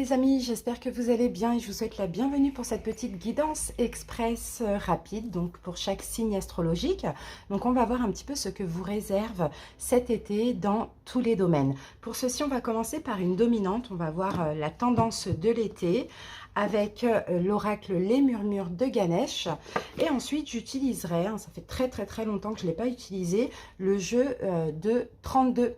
les amis, j'espère que vous allez bien et je vous souhaite la bienvenue pour cette petite guidance express rapide, donc pour chaque signe astrologique. Donc on va voir un petit peu ce que vous réserve cet été dans tous les domaines. Pour ceci, on va commencer par une dominante, on va voir la tendance de l'été avec l'oracle Les Murmures de Ganesh. Et ensuite, j'utiliserai, ça fait très longtemps que je ne l'ai pas utilisé, le jeu de 32.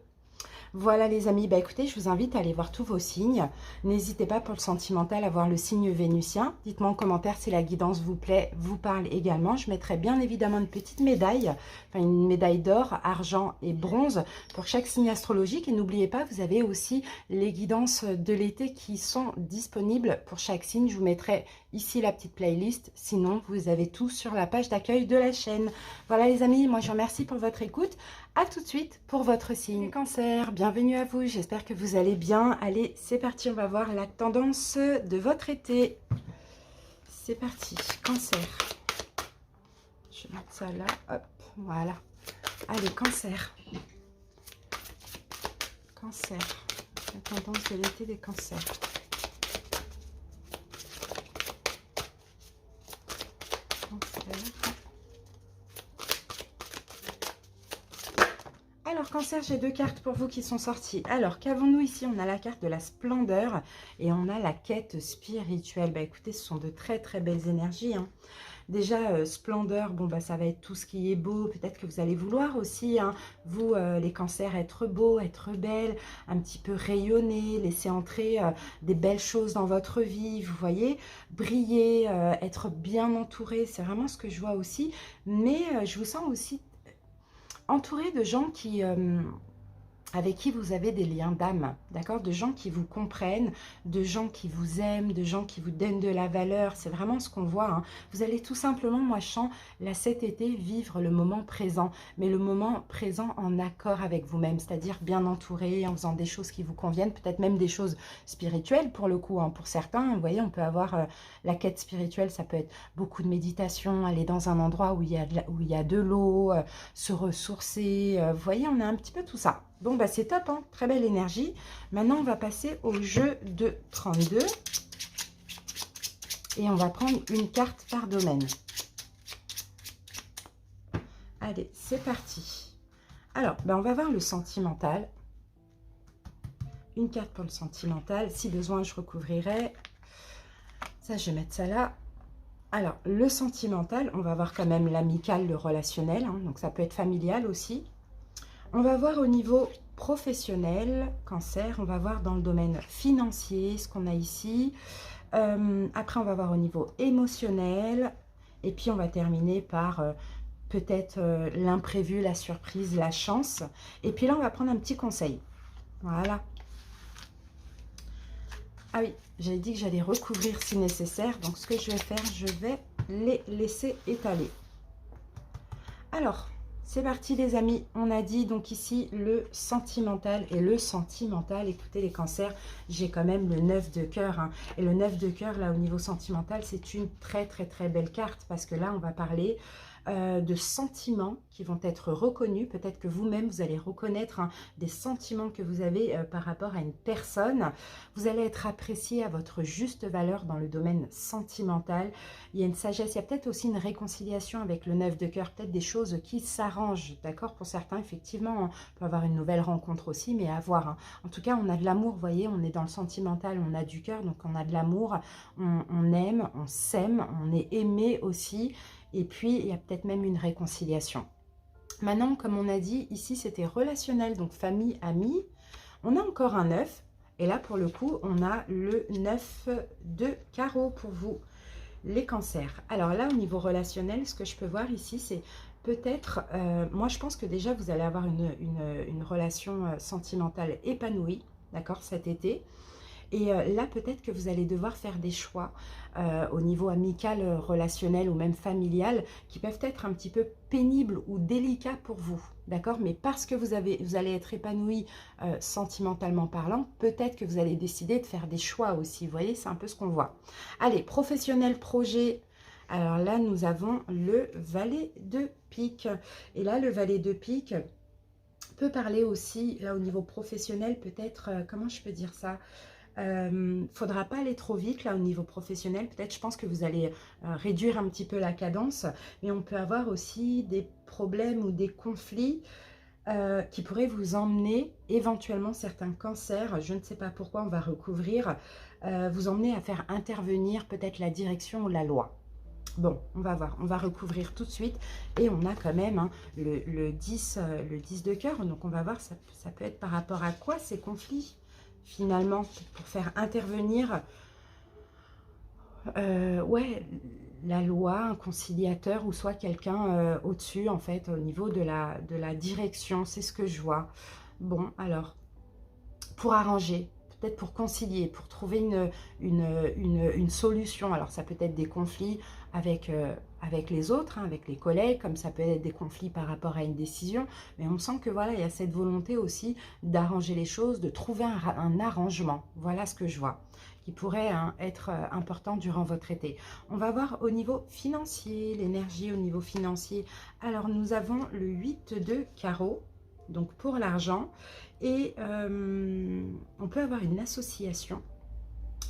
Voilà les amis, bah écoutez, je vous invite à aller voir tous vos signes. N'hésitez pas pour le sentimental à voir le signe vénusien. Dites-moi en commentaire si la guidance vous plaît, vous parle également. Je mettrai bien évidemment une petite médaille, enfin une médaille d'or, argent et bronze pour chaque signe astrologique. Et n'oubliez pas, vous avez aussi les guidances de l'été qui sont disponibles pour chaque signe. Je vous mettrai ici la petite playlist. Sinon, vous avez tout sur la page d'accueil de la chaîne. Voilà les amis, moi je vous remercie pour votre écoute. À tout de suite pour votre signe. Cancer, bienvenue à vous, j'espère que vous allez bien. Allez, c'est parti, on va voir la tendance de votre été. C'est parti, Cancer. Je vais mettre ça là, hop, voilà. Allez, Cancer. Cancer, la tendance de l'été des cancers. Cancer. Alors, Cancer, j'ai deux cartes pour vous qui sont sorties. Alors, qu'avons-nous ici? On a la carte de la splendeur et on a la quête spirituelle. Bah, écoutez, ce sont de très belles énergies, hein. Déjà, splendeur, bon, bah, ça va être tout ce qui est beau. Peut-être que vous allez vouloir aussi, hein, vous, les cancers, être beau, être belle, un petit peu rayonner, laisser entrer des belles choses dans votre vie, vous voyez, briller, être bien entouré. C'est vraiment ce que je vois aussi. Mais je vous sens aussi entouré de gens qui, avec qui vous avez des liens d'âme, d'accord? De gens qui vous comprennent, de gens qui vous aiment, de gens qui vous donnent de la valeur. C'est vraiment ce qu'on voit, hein. Vous allez tout simplement, moi je sens, là cet été, vivre le moment présent. Mais le moment présent en accord avec vous-même, c'est-à-dire bien entouré, en faisant des choses qui vous conviennent, peut-être même des choses spirituelles pour le coup, hein. Pour certains, vous voyez, on peut avoir la quête spirituelle, ça peut être beaucoup de méditation, aller dans un endroit où il y a de l'eau, se ressourcer. Vous voyez, on a un petit peu tout ça. Bon, bah c'est top, hein, très belle énergie. Maintenant, on va passer au jeu de 32. Et on va prendre une carte par domaine. Allez, c'est parti. Alors, bah, on va voir le sentimental. Une carte pour le sentimental. Si besoin, je recouvrirai. Ça, je vais mettre ça là. Alors, le sentimental, on va voir quand même l'amical, le relationnel. Hein, donc, ça peut être familial aussi. On va voir au niveau professionnel, Cancer, on va voir dans le domaine financier, ce qu'on a ici. Après, on va voir au niveau émotionnel. Et puis, on va terminer par peut-être l'imprévu, la surprise, la chance. Et puis là, on va prendre un petit conseil. Voilà. Ah oui, j'avais dit que j'allais recouvrir si nécessaire. Donc, ce que je vais faire, je vais les laisser étaler. Alors, c'est parti les amis, on a dit donc ici le sentimental et le sentimental, écoutez les cancers, j'ai quand même le 9 de cœur, hein. Et le 9 de cœur là au niveau sentimental c'est une très belle carte parce que là on va parler de sentiments qui vont être reconnus, peut-être que vous-même vous allez reconnaître, hein, des sentiments que vous avez par rapport à une personne, vous allez être apprécié à votre juste valeur dans le domaine sentimental, il y a une sagesse, il y a peut-être aussi une réconciliation avec le 9 de cœur, peut-être des choses qui s'arrangent, d'accord? Pour certains, effectivement, on peut avoir une nouvelle rencontre aussi, mais à voir, hein. En tout cas, on a de l'amour, vous voyez, on est dans le sentimental, on a du cœur, donc on a de l'amour, on aime, on s'aime, on est aimé aussi, et puis il y a peut-être même une réconciliation. Maintenant, comme on a dit, ici c'était relationnel, donc famille, amis, on a encore un 9, et là pour le coup, on a le 9 de carreau pour vous. Les cancers. Alors là, au niveau relationnel, ce que je peux voir ici, c'est peut-être, moi je pense que déjà vous allez avoir une relation sentimentale épanouie, d'accord, cet été. Et là, peut-être que vous allez devoir faire des choix au niveau amical, relationnel ou même familial qui peuvent être un petit peu pénibles ou délicats pour vous, d'accord? Mais parce que vous allez être épanoui sentimentalement parlant, peut-être que vous allez décider de faire des choix aussi, vous voyez, c'est un peu ce qu'on voit. Allez, professionnel, projet. Alors là, nous avons le valet de pique. Et là, le valet de pique peut parler aussi, là, au niveau professionnel, peut-être, comment je peux dire ça? Faudra pas aller trop vite là au niveau professionnel. Peut-être, je pense que vous allez réduire un petit peu la cadence, mais on peut avoir aussi des problèmes ou des conflits qui pourraient vous emmener, éventuellement certains cancers, je ne sais pas pourquoi, on va recouvrir, vous emmener à faire intervenir peut-être la direction ou la loi. Bon, on va voir, on va recouvrir tout de suite. Et on a quand même hein, le 10 de cœur. Donc on va voir, ça peut être par rapport à quoi ces conflits, finalement, pour faire intervenir ouais, la loi, un conciliateur ou soit quelqu'un au-dessus, en fait, au niveau de la direction. C'est ce que je vois. Bon, alors, pour arranger, peut-être pour concilier, pour trouver une solution. Alors ça peut être des conflits avec les autres, hein, avec les collègues, comme ça peut être des conflits par rapport à une décision, mais on sent que voilà, il y a cette volonté aussi d'arranger les choses, de trouver un arrangement. Voilà ce que je vois, qui pourrait hein, être important durant votre été. On va voir au niveau financier, l'énergie au niveau financier. Alors nous avons le 8 de carreau, donc pour l'argent, et on peut avoir une association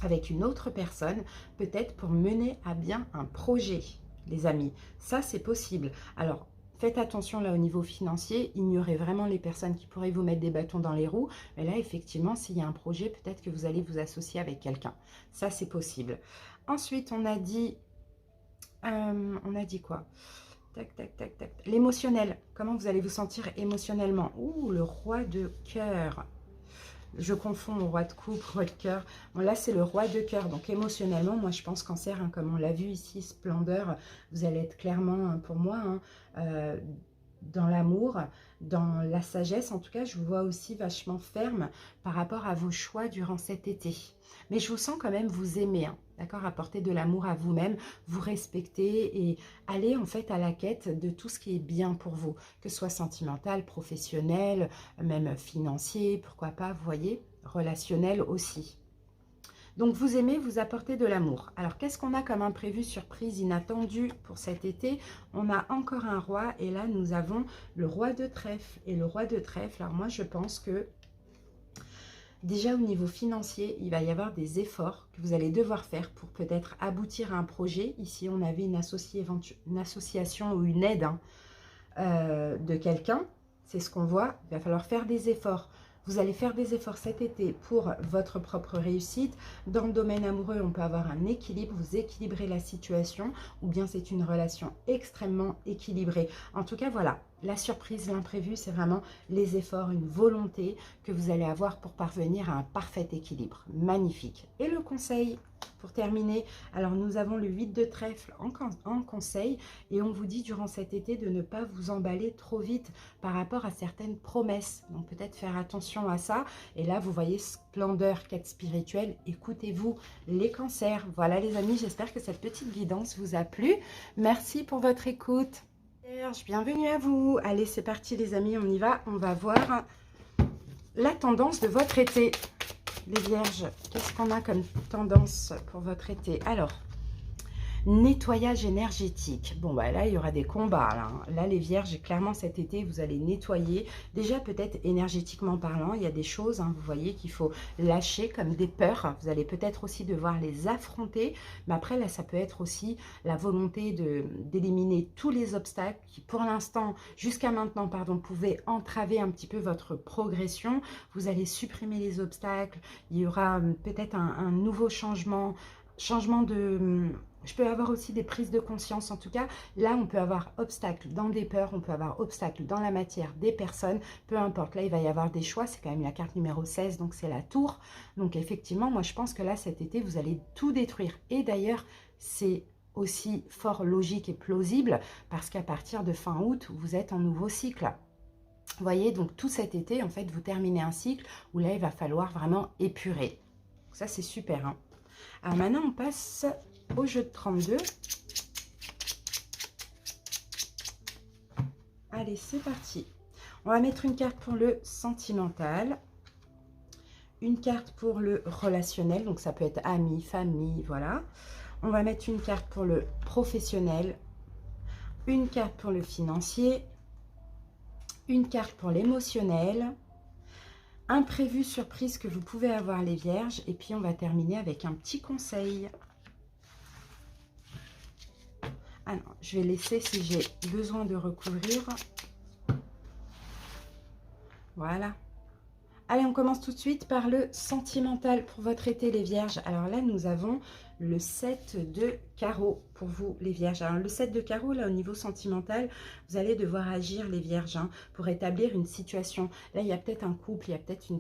avec une autre personne, peut-être pour mener à bien un projet, les amis. Ça, c'est possible. Alors, faites attention là au niveau financier, ignorez vraiment les personnes qui pourraient vous mettre des bâtons dans les roues. Mais là, effectivement, s'il y a un projet, peut-être que vous allez vous associer avec quelqu'un. Ça, c'est possible. Ensuite, on a dit quoi? Tac, tac, tac, tac. L'émotionnel. Comment vous allez vous sentir émotionnellement? Ouh, le roi de cœur. Je confonds le roi de coupe, roi de cœur. Bon, là, c'est le roi de cœur. Donc, émotionnellement, moi, je pense cancer, hein, comme on l'a vu ici, splendeur, vous allez être clairement, pour moi, hein, dans l'amour, dans la sagesse. En tout cas, je vous vois aussi vachement ferme par rapport à vos choix durant cet été. Mais je vous sens quand même vous aimer, hein, d'accord? Apporter de l'amour à vous-même, vous respecter et aller en fait à la quête de tout ce qui est bien pour vous, que ce soit sentimental, professionnel, même financier, pourquoi pas, vous voyez, relationnel aussi. Donc, vous aimez, vous apportez de l'amour. Alors, qu'est-ce qu'on a comme imprévu, surprise, inattendu pour cet été? On a encore un roi et là, nous avons le roi de trèfle. Et le roi de trèfle, alors moi, je pense que déjà au niveau financier, il va y avoir des efforts que vous allez devoir faire pour peut-être aboutir à un projet. Ici, on avait une association ou une aide hein, de quelqu'un. C'est ce qu'on voit. Il va falloir faire des efforts. Vous allez faire des efforts cet été pour votre propre réussite. Dans le domaine amoureux, on peut avoir un équilibre. Vous équilibrez la situation ou bien c'est une relation extrêmement équilibrée. En tout cas, voilà. La surprise, l'imprévu, c'est vraiment les efforts, une volonté que vous allez avoir pour parvenir à un parfait équilibre. Magnifique. Et le conseil, pour terminer, alors nous avons le 8 de trèfle en conseil et on vous dit durant cet été de ne pas vous emballer trop vite par rapport à certaines promesses. Donc peut-être faire attention à ça. Et là, vous voyez splendeur, quête spirituelle. Écoutez-vous les cancers. Voilà les amis, j'espère que cette petite guidance vous a plu. Merci pour votre écoute. Bienvenue à vous. Allez, c'est parti les amis, on y va. On va voir la tendance de votre été. Les vierges, qu'est-ce qu'on a comme tendance pour votre été? Alors, nettoyage énergétique. Bon, bah là, il y aura des combats. Là, les vierges, clairement, cet été, vous allez nettoyer. Déjà, peut-être énergétiquement parlant, il y a des choses, hein, vous voyez, qu'il faut lâcher comme des peurs. Vous allez peut-être aussi devoir les affronter. Mais après, là, ça peut être aussi la volonté d'éliminer tous les obstacles qui, pour l'instant, jusqu'à maintenant, pardon, pouvaient entraver un petit peu votre progression. Vous allez supprimer les obstacles. Il y aura peut-être un nouveau changement de... Je peux avoir aussi des prises de conscience. En tout cas, là, on peut avoir obstacle dans des peurs, on peut avoir obstacle dans la matière des personnes, peu importe. Là, il va y avoir des choix. C'est quand même la carte numéro 16, donc c'est la tour. Donc, effectivement, moi, je pense que là, cet été, vous allez tout détruire. Et d'ailleurs, c'est aussi fort logique et plausible parce qu'à partir de fin août, vous êtes en nouveau cycle. Vous voyez, donc tout cet été, en fait, vous terminez un cycle où là, il va falloir vraiment épurer. Donc, ça, c'est super, hein. Alors maintenant, on passe au jeu de 32. Allez, c'est parti. On va mettre une carte pour le sentimental, une carte pour le relationnel, donc ça peut être amis, famille, voilà. On va mettre une carte pour le professionnel, une carte pour le financier, une carte pour l'émotionnel, imprévus, surprises que vous pouvez avoir les vierges. Et puis, on va terminer avec un petit conseil. Ah non, je vais laisser si j'ai besoin de recouvrir. Voilà. Allez, on commence tout de suite par le sentimental pour votre été, les vierges. Alors là, nous avons le 7 de carreau pour vous, les vierges. Alors le 7 de carreau, là, au niveau sentimental, vous allez devoir agir, les vierges, hein, pour établir une situation. Là, il y a peut-être un couple, il y a peut-être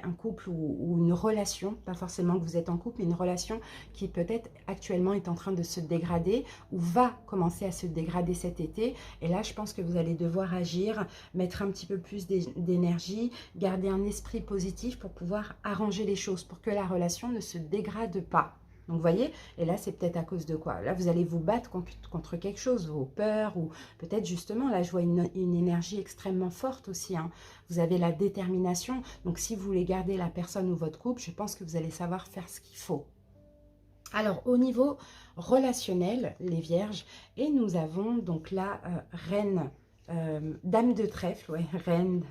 un couple ou une relation, pas forcément que vous êtes en couple, mais une relation qui peut-être actuellement est en train de se dégrader ou va commencer à se dégrader cet été. Et là, je pense que vous allez devoir agir, mettre un petit peu plus d'énergie, garder un esprit positif pour pouvoir arranger les choses, pour que la relation ne se dégrade pas. Donc, vous voyez, et là, c'est peut-être à cause de quoi? Là, vous allez vous battre contre quelque chose, vos peurs, ou peut-être justement, là, je vois une énergie extrêmement forte aussi. Hein. Vous avez la détermination. Donc, si vous voulez garder la personne ou votre couple, je pense que vous allez savoir faire ce qu'il faut. Alors, au niveau relationnel, les vierges, et nous avons donc la reine, dame de trèfle, ouais, reine,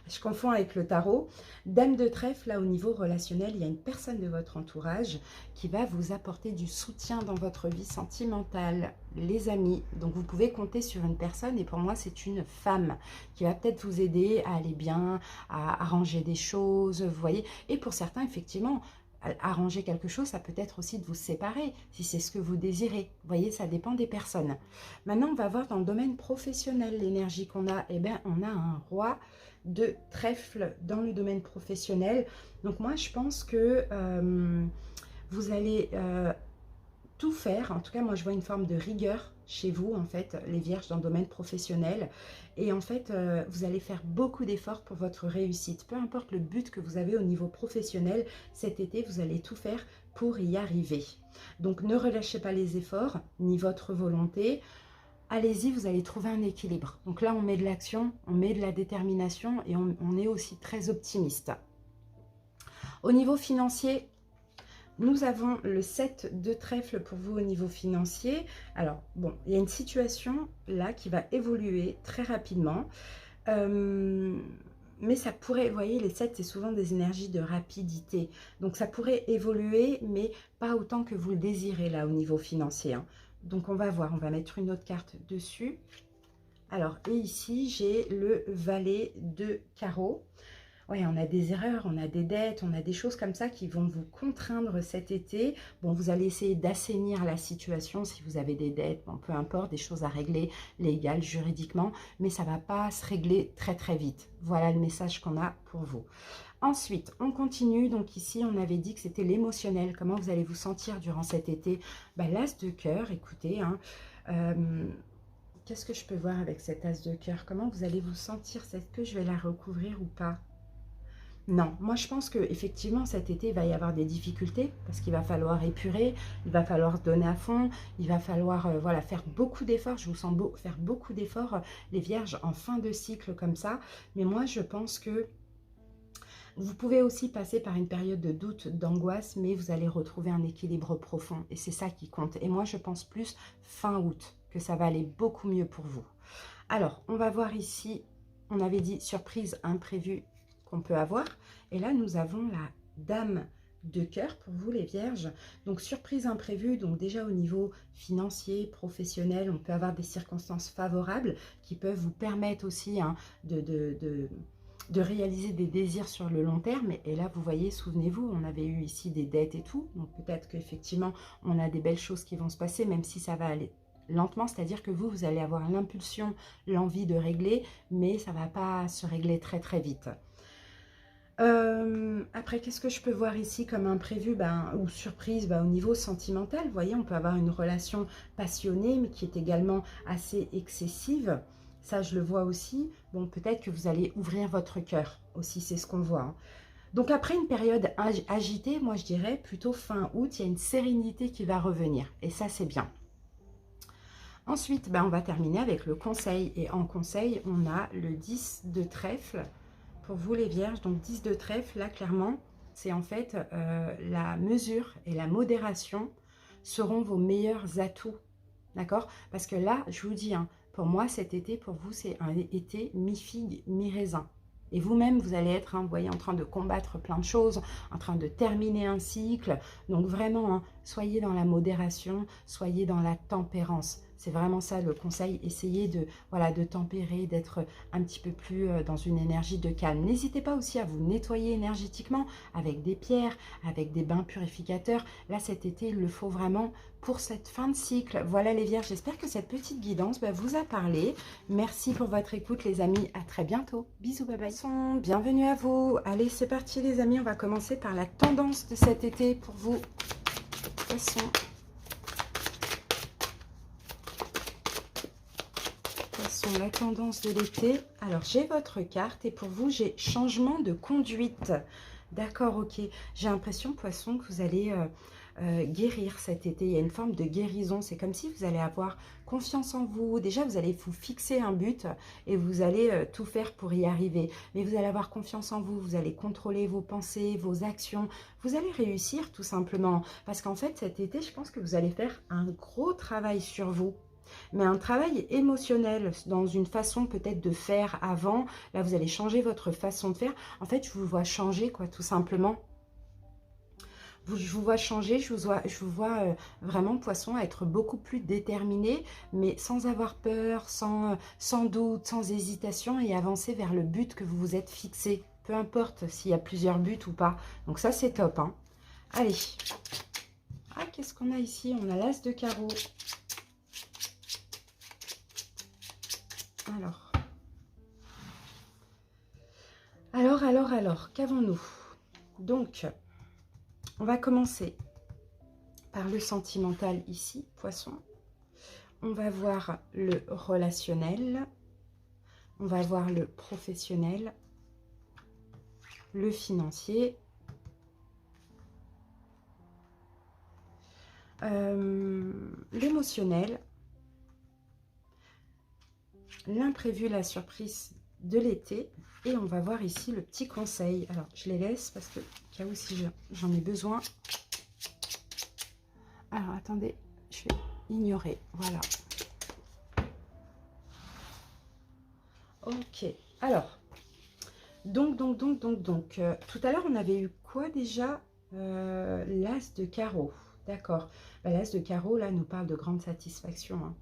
je confonds avec le tarot. Dame de trèfle, là au niveau relationnel, il y a une personne de votre entourage qui va vous apporter du soutien dans votre vie sentimentale, les amis. Donc vous pouvez compter sur une personne, et pour moi c'est une femme qui va peut-être vous aider à aller bien, à arranger des choses, vous voyez. Et pour certains, effectivement, arranger quelque chose, ça peut être aussi de vous séparer, si c'est ce que vous désirez. Vous voyez, ça dépend des personnes. Maintenant, on va voir dans le domaine professionnel l'énergie qu'on a. Eh bien, on a un roi de trèfle dans le domaine professionnel. Donc moi, je pense que vous allez tout faire. En tout cas, moi, je vois une forme de rigueur chez vous, en fait, les vierges dans le domaine professionnel. Et en fait, vous allez faire beaucoup d'efforts pour votre réussite. Peu importe le but que vous avez au niveau professionnel, cet été, vous allez tout faire pour y arriver. Donc, ne relâchez pas les efforts, ni votre volonté. Allez-y, vous allez trouver un équilibre. Donc là, on met de l'action, on met de la détermination et on est aussi très optimiste. Au niveau financier, nous avons le 7 de trèfle pour vous au niveau financier. Alors, bon, il y a une situation là qui va évoluer très rapidement. Mais ça pourrait, vous voyez, les 7, c'est souvent des énergies de rapidité. Donc, ça pourrait évoluer, mais pas autant que vous le désirez là au niveau financier. Hein. Donc, on va voir, on va mettre une autre carte dessus. Alors, et ici, j'ai le valet de carreau. Oui, on a des erreurs, on a des dettes, on a des choses comme ça qui vont vous contraindre cet été. Bon, vous allez essayer d'assainir la situation si vous avez des dettes, bon, peu importe, des choses à régler légales, juridiquement, mais ça ne va pas se régler très très vite. Voilà le message qu'on a pour vous. Ensuite, on continue. Donc ici, on avait dit que c'était l'émotionnel. Comment vous allez vous sentir durant cet été? L'as de cœur, écoutez, hein, qu'est-ce que je peux voir avec cet as de cœur? Comment vous allez vous sentir? Est-ce que je vais la recouvrir ou pas? Non, moi je pense qu'effectivement cet été il va y avoir des difficultés parce qu'il va falloir épurer, il va falloir se donner à fond, il va falloir voilà, faire beaucoup d'efforts. Je vous sens faire beaucoup d'efforts, les vierges, en fin de cycle comme ça. Mais moi je pense que vous pouvez aussi passer par une période de doute, d'angoisse, mais vous allez retrouver un équilibre profond et c'est ça qui compte. Et moi je pense plus fin août que ça va aller beaucoup mieux pour vous. Alors on va voir ici, on avait dit surprise imprévue qu'on peut avoir. Et là, nous avons la dame de cœur pour vous, les vierges. Donc, surprise imprévue. Donc, déjà au niveau financier, professionnel, on peut avoir des circonstances favorables qui peuvent vous permettre aussi hein, de réaliser des désirs sur le long terme. Et là, vous voyez, souvenez-vous, on avait eu ici des dettes et tout. Donc, peut-être qu'effectivement, on a des belles choses qui vont se passer, même si ça va aller lentement, c'est-à-dire que vous allez avoir l'impulsion, l'envie de régler, mais ça ne va pas se régler très très vite. Après, qu'est-ce que je peux voir ici comme imprévu ou surprise au niveau sentimental? Vous voyez, on peut avoir une relation passionnée, mais qui est également assez excessive. Ça, je le vois aussi. Bon, peut-être que vous allez ouvrir votre cœur aussi, c'est ce qu'on voit. Hein. Donc, après une période agitée, moi, je dirais plutôt fin août, il y a une sérénité qui va revenir. Et ça, c'est bien. Ensuite, on va terminer avec le conseil. Et en conseil, on a le 10 de trèfle. Pour vous les vierges, donc 10 de trèfle, là clairement, c'est en fait la mesure et la modération seront vos meilleurs atouts, d'accord? Parce que là, je vous dis, hein, pour moi cet été, pour vous, c'est un été mi-figue, mi-raisin. Et vous-même, vous allez être, vous voyez, en train de combattre plein de choses, en train de terminer un cycle. Donc vraiment, soyez dans la modération, soyez dans la tempérance. C'est vraiment ça le conseil. Essayez de, voilà, de tempérer, d'être un petit peu plus dans une énergie de calme. N'hésitez pas aussi à vous nettoyer énergétiquement avec des pierres, avec des bains purificateurs. Là, cet été, il le faut vraiment pour cette fin de cycle. Voilà les Vierges, j'espère que cette petite guidance vous a parlé. Merci pour votre écoute les amis, à très bientôt. Bisous, bye bye. Bienvenue à vous. Allez, c'est parti les amis, on va commencer par la tendance de cet été pour vous. Poissons. La tendance de l'été. Alors, j'ai votre carte et pour vous, j'ai changement de conduite. D'accord, ok. J'ai l'impression, Poisson, que vous allez guérir cet été. Il y a une forme de guérison. C'est comme si vous allez avoir confiance en vous. Déjà, vous allez vous fixer un but et vous allez tout faire pour y arriver. Mais vous allez avoir confiance en vous. Vous allez contrôler vos pensées, vos actions. Vous allez réussir tout simplement. Parce qu'en fait, cet été, je pense que vous allez faire un gros travail sur vous. Mais un travail émotionnel, dans une façon peut-être de faire avant. Là, vous allez changer votre façon de faire. En fait, je vous vois changer, quoi, tout simplement. Je vous vois changer, je vous vois vraiment, Poisson, être beaucoup plus déterminé, mais sans avoir peur, sans doute, sans hésitation, et avancer vers le but que vous vous êtes fixé. Peu importe s'il y a plusieurs buts ou pas. Donc ça, c'est top, hein. Allez. Ah, qu'est-ce qu'on a ici? On a l'as de carreau. Alors, qu'avons-nous? Donc, on va commencer par le sentimental ici, Poisson. On va voir le relationnel, on va voir le professionnel, le financier, l'émotionnel, l'imprévu, la surprise de l'été. Et on va voir ici le petit conseil. Alors, je les laisse parce que, au cas où si j'en ai besoin. Alors, attendez, je vais ignorer. Voilà. Ok. Alors, donc, tout à l'heure, on avait eu quoi déjà? L'as de carreau. D'accord. L'as de carreau, là, nous parle de grande satisfaction, hein.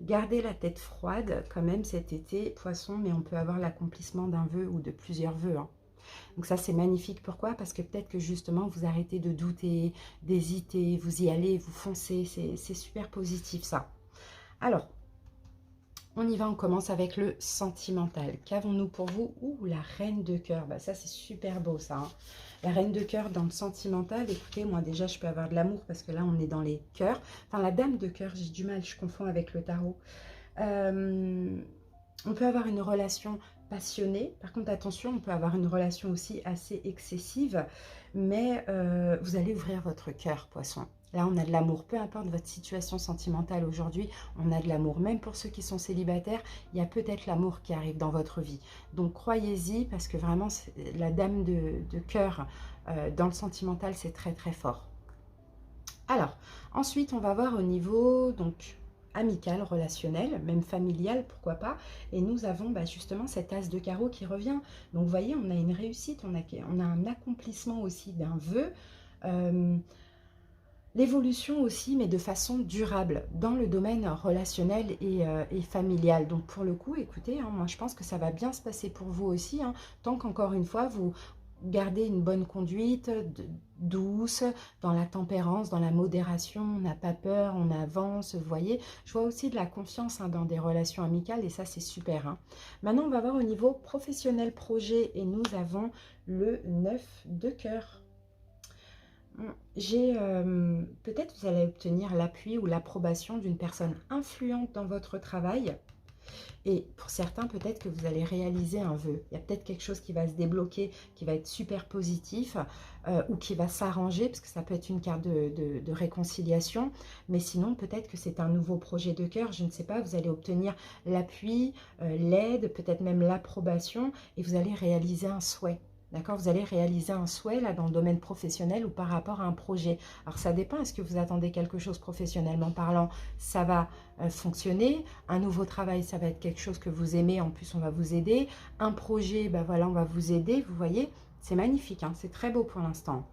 Gardez la tête froide quand même cet été, Poisson, mais on peut avoir l'accomplissement d'un vœu ou de plusieurs vœux, hein. Donc ça, c'est magnifique. Pourquoi? Parce que peut-être que justement, vous arrêtez de douter, d'hésiter, vous y allez, vous foncez. C'est super positif, ça. Alors, on y va, on commence avec le sentimental. Qu'avons-nous pour vous? Ouh, la reine de cœur. Bah, ça, c'est super beau, ça, hein. La reine de cœur dans le sentimental, écoutez, moi déjà, je peux avoir de l'amour parce que là, on est dans les cœurs. Enfin, la dame de cœur, j'ai du mal, je confonds avec le tarot. On peut avoir une relation passionnée. Par contre, attention, on peut avoir une relation aussi assez excessive. Mais vous allez ouvrir votre cœur, Poisson. Là, on a de l'amour. Peu importe votre situation sentimentale aujourd'hui, on a de l'amour. Même pour ceux qui sont célibataires, il y a peut-être l'amour qui arrive dans votre vie. Donc, croyez-y parce que vraiment, la dame de cœur dans le sentimental, c'est très, très fort. Alors, ensuite, on va voir au niveau amical, relationnel, même familial, pourquoi pas. Et nous avons justement cet as de carreau qui revient. Donc, vous voyez, on a une réussite, on a un accomplissement aussi d'un vœu. L'évolution aussi, mais de façon durable, dans le domaine relationnel et familial. Donc pour le coup, écoutez, moi je pense que ça va bien se passer pour vous aussi, hein, tant qu'encore une fois, vous gardez une bonne conduite, douce, dans la tempérance, dans la modération, on n'a pas peur, on avance, vous voyez. Je vois aussi de la confiance dans des relations amicales et ça c'est super, hein. Maintenant, on va voir au niveau professionnel projet et nous avons le 9 de cœur. Peut-être vous allez obtenir l'appui ou l'approbation d'une personne influente dans votre travail. Et pour certains, peut-être que vous allez réaliser un vœu. Il y a peut-être quelque chose qui va se débloquer, qui va être super positif ou qui va s'arranger, parce que ça peut être une carte de réconciliation. Mais sinon, peut-être que c'est un nouveau projet de cœur. Je ne sais pas, vous allez obtenir l'appui, l'aide, peut-être même l'approbation et vous allez réaliser un souhait. D'accord, vous allez réaliser un souhait là dans le domaine professionnel ou par rapport à un projet. Alors ça dépend, est-ce que vous attendez quelque chose professionnellement parlant, ça va fonctionner. Un nouveau travail, ça va être quelque chose que vous aimez, en plus on va vous aider. Un projet, ben voilà, on va vous aider, vous voyez, c'est magnifique, hein, c'est très beau pour l'instant.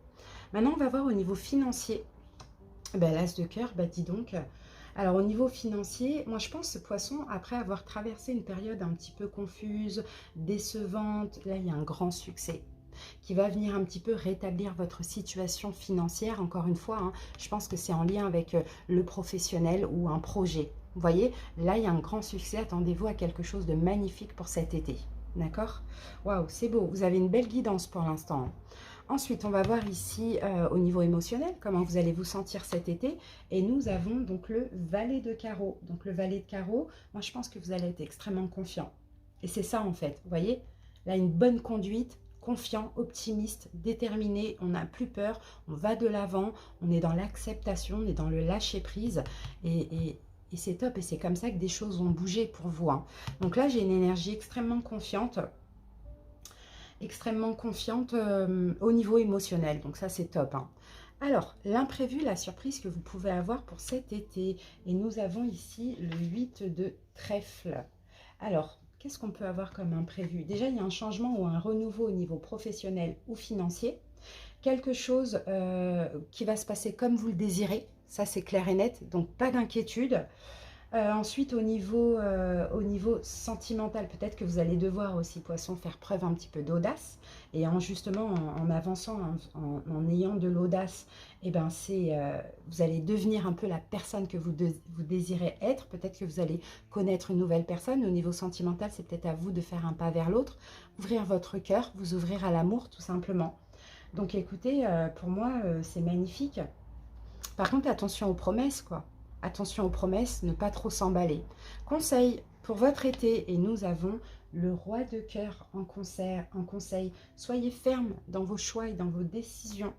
Maintenant, on va voir au niveau financier. Ben, l'as de cœur, ben dis donc. Alors au niveau financier, moi je pense, poisson, après avoir traversé une période un petit peu confuse, décevante, là il y a un grand succès qui va venir un petit peu rétablir votre situation financière. Encore une fois, hein, je pense que c'est en lien avec le professionnel ou un projet. Vous voyez, là il y a un grand succès, attendez-vous à quelque chose de magnifique pour cet été. D'accord? Waouh, c'est beau, vous avez une belle guidance pour l'instant. Ensuite, on va voir ici au niveau émotionnel, comment vous allez vous sentir cet été. Et nous avons donc le valet de carreau. Donc le valet de carreau, moi je pense que vous allez être extrêmement confiant. Et c'est ça en fait, vous voyez, là une bonne conduite, confiant, optimiste, déterminé, on n'a plus peur, on va de l'avant, on est dans l'acceptation, on est dans le lâcher-prise. Et c'est top, et c'est comme ça que des choses vont bouger pour vous. Hein. Donc là, j'ai une énergie extrêmement confiante au niveau émotionnel. Donc ça, c'est top. Hein. Alors, l'imprévu, la surprise que vous pouvez avoir pour cet été. Et nous avons ici le 8 de trèfle. Alors, qu'est-ce qu'on peut avoir comme imprévu? Déjà, il y a un changement ou un renouveau au niveau professionnel ou financier. Quelque chose qui va se passer comme vous le désirez. Ça, c'est clair et net. Donc, pas d'inquiétude. Ensuite, au niveau sentimental, peut-être que vous allez devoir aussi, poisson, faire preuve un petit peu d'audace. Et justement, en avançant, en ayant de l'audace, eh ben, vous allez devenir un peu la personne que vous désirez être. Peut-être que vous allez connaître une nouvelle personne. Au niveau sentimental, c'est peut-être à vous de faire un pas vers l'autre. Ouvrir votre cœur, vous ouvrir à l'amour, tout simplement. Donc, écoutez, pour moi, c'est magnifique. Par contre, attention aux promesses, quoi. Attention aux promesses, ne pas trop s'emballer. Conseil pour votre été, et nous avons le roi de cœur en conseil. Soyez ferme dans vos choix et dans vos décisions.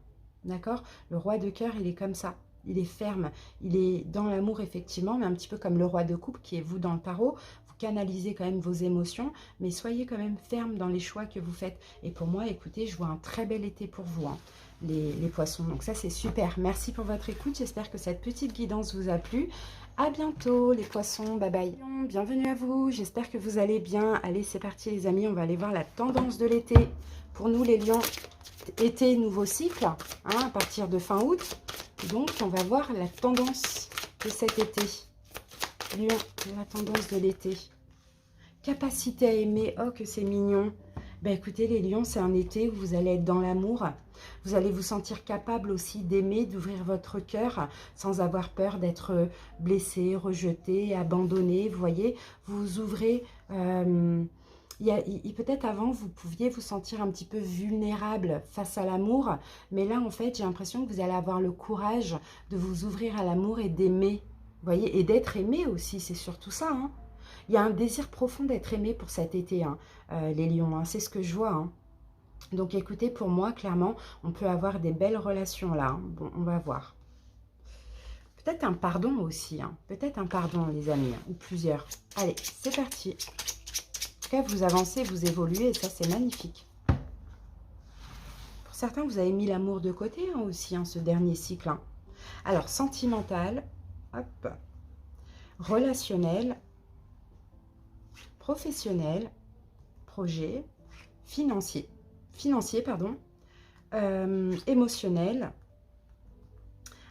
D'accord? Le roi de cœur, il est comme ça. Il est ferme. Il est dans l'amour, effectivement, mais un petit peu comme le roi de coupe qui est vous dans le tarot. Vous canalisez quand même vos émotions, mais soyez quand même ferme dans les choix que vous faites. Et pour moi, écoutez, je vois un très bel été pour vous. Hein. Les poissons. Donc ça, c'est super. Merci pour votre écoute. J'espère que cette petite guidance vous a plu. À bientôt, les poissons. Bye bye. Bienvenue à vous. J'espère que vous allez bien. Allez, c'est parti, les amis. On va aller voir la tendance de l'été. Pour nous, les lions, été, nouveau cycle, hein, à partir de fin août. Donc, on va voir la tendance de cet été. Lion, la tendance de l'été. Capacité à aimer. Oh, que c'est mignon. Ben écoutez, les lions, c'est un été où vous allez être dans l'amour. Vous allez vous sentir capable aussi d'aimer, d'ouvrir votre cœur sans avoir peur d'être blessé, rejeté, abandonné. Vous voyez, vous ouvrez. Peut-être avant, vous pouviez vous sentir un petit peu vulnérable face à l'amour. Mais là, en fait, j'ai l'impression que vous allez avoir le courage de vous ouvrir à l'amour et d'aimer. Vous voyez, et d'être aimé aussi, c'est surtout ça, hein. Il y a un désir profond d'être aimé pour cet été, hein, les lions, hein, c'est ce que je vois. Hein. Donc écoutez, pour moi, clairement, on peut avoir des belles relations là. Hein. Bon, on va voir. Peut-être un pardon aussi, hein. Peut-être un pardon, les amis, hein, ou plusieurs. Allez, c'est parti. En tout cas, vous avancez, vous évoluez, et ça, c'est magnifique. Pour certains, vous avez mis l'amour de côté hein, aussi, hein, ce dernier cycle. Hein. Alors, sentimental, hop, relationnel, professionnel, projet, financier, émotionnel,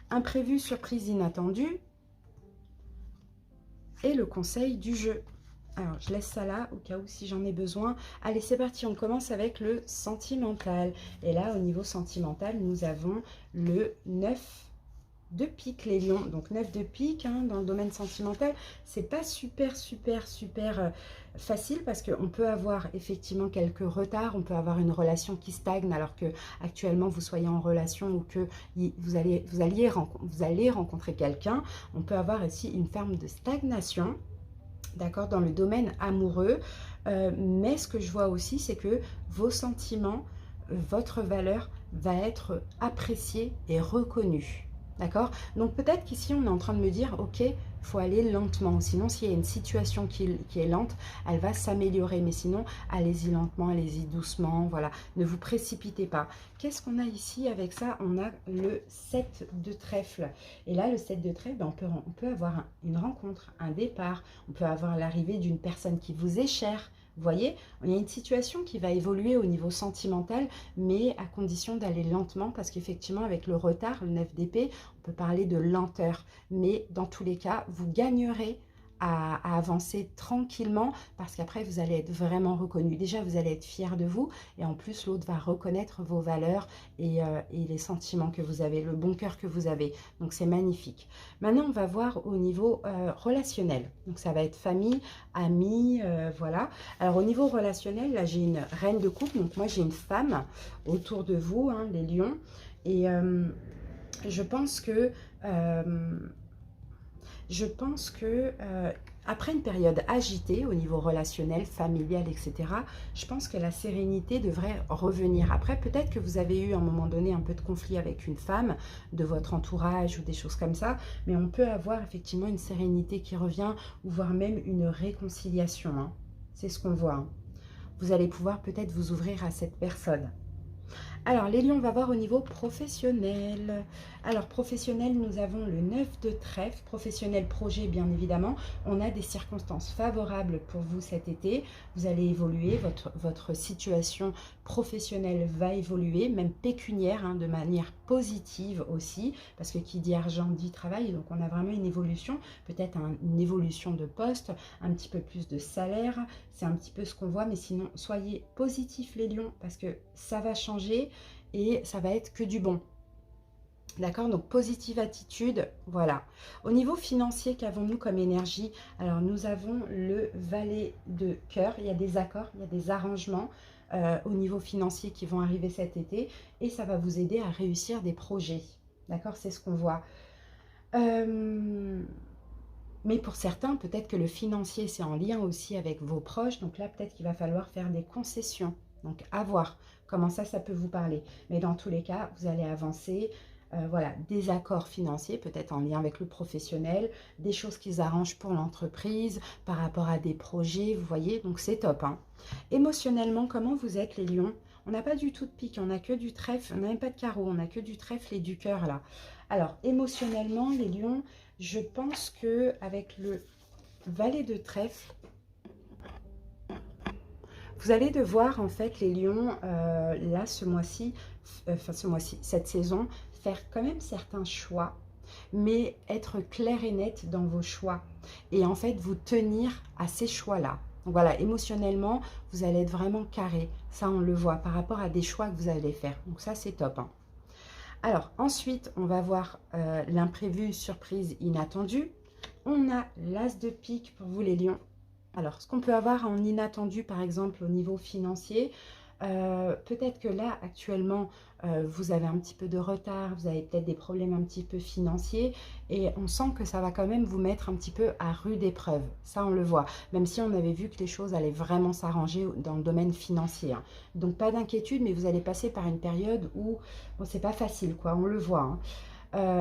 imprévu, surprise, inattendue, et le conseil du jeu. Alors, je laisse ça là, au cas où si j'en ai besoin. Allez, c'est parti, on commence avec le sentimental. Et là, au niveau sentimental, nous avons le 9 de pique, les lions. Donc 9 de pique, hein, dans le domaine sentimental, c'est pas super facile parce qu'on peut avoir effectivement quelques retards, on peut avoir une relation qui stagne alors que actuellement vous soyez en relation ou que vous allez rencontrer quelqu'un. On peut avoir aussi une forme de stagnation, d'accord, dans le domaine amoureux. Mais ce que je vois aussi, c'est que vos sentiments, votre valeur va être appréciée et reconnue. D'accord? Donc peut-être qu'ici, on est en train de me dire, ok, il faut aller lentement. Sinon, s'il y a une situation qui est lente, elle va s'améliorer. Mais sinon, allez-y lentement, allez-y doucement. Voilà, ne vous précipitez pas. Qu'est-ce qu'on a ici avec ça? On a le 7 de trèfle. Et là, le 7 de trèfle, ben, on peut avoir une rencontre, un départ. On peut avoir l'arrivée d'une personne qui vous est chère. Vous voyez, il y a une situation qui va évoluer au niveau sentimental, mais à condition d'aller lentement, parce qu'effectivement, avec le retard, le 9 d'épée, on peut parler de lenteur. Mais dans tous les cas, vous gagnerez à avancer tranquillement, parce qu'après, vous allez être vraiment reconnu. Déjà, vous allez être fier de vous, et en plus, l'autre va reconnaître vos valeurs et les sentiments que vous avez, le bon cœur que vous avez. Donc, c'est magnifique. Maintenant, on va voir au niveau relationnel. Donc, ça va être famille, amis, voilà. Alors, au niveau relationnel, là, j'ai une reine de coupe. Donc, moi, j'ai une femme autour de vous, hein, les lions. Et je pense que... après une période agitée au niveau relationnel, familial, etc., je pense que la sérénité devrait revenir. Après, peut-être que vous avez eu à un moment donné un peu de conflit avec une femme de votre entourage ou des choses comme ça, mais on peut avoir effectivement une sérénité qui revient ou voire même une réconciliation, hein. C'est ce qu'on voit, hein. Vous allez pouvoir peut-être vous ouvrir à cette personne. Alors, les lions, on va voir au niveau professionnel. Alors, professionnel, nous avons le 9 de trèfle. Professionnel, projet, bien évidemment. On a des circonstances favorables pour vous cet été. Vous allez évoluer. Votre situation professionnelle va évoluer, même pécuniaire, hein, de manière positive aussi. Parce que qui dit argent dit travail. Donc, on a vraiment une évolution. Peut-être une évolution de poste, un petit peu plus de salaire. C'est un petit peu ce qu'on voit. Mais sinon, soyez positifs, les lions, parce que ça va changer. Et ça va être que du bon. D'accord? Donc, positive attitude, voilà. Au niveau financier, qu'avons-nous comme énergie? Alors, nous avons le valet de cœur. Il y a des accords, il y a des arrangements au niveau financier qui vont arriver cet été. Et ça va vous aider à réussir des projets. D'accord? C'est ce qu'on voit. Mais pour certains, peut-être que le financier, c'est en lien aussi avec vos proches. Donc là, peut-être qu'il va falloir faire des concessions. Donc, à voir comment ça peut vous parler. Mais dans tous les cas, vous allez avancer. Voilà, des accords financiers, peut-être en lien avec le professionnel, des choses qui s'arrangent pour l'entreprise, par rapport à des projets, vous voyez, donc c'est top, hein. Émotionnellement, comment vous êtes, les lions? On n'a pas du tout de pique, on n'a que du trèfle, on n'a même pas de carreau, on n'a que du trèfle et du cœur, là. Alors, émotionnellement, les lions, je pense que avec le valet de trèfle, vous allez devoir, en fait, les lions, là, ce mois-ci, cette saison, faire quand même certains choix, mais être clair et net dans vos choix. Et en fait, vous tenir à ces choix-là. Donc voilà, émotionnellement, vous allez être vraiment carré. Ça, on le voit par rapport à des choix que vous allez faire. Donc ça, c'est top, hein. Alors, ensuite, on va voir l'imprévu, surprise, inattendu. On a l'as de pique pour vous, les lions. Alors, ce qu'on peut avoir en inattendu, par exemple, au niveau financier, peut-être que là, actuellement, vous avez un petit peu de retard, vous avez peut-être des problèmes un petit peu financiers, et on sent que ça va quand même vous mettre un petit peu à rude épreuve. Ça, on le voit, même si on avait vu que les choses allaient vraiment s'arranger dans le domaine financier, hein. Donc, pas d'inquiétude, mais vous allez passer par une période où, bon, c'est pas facile, quoi, on le voit, hein.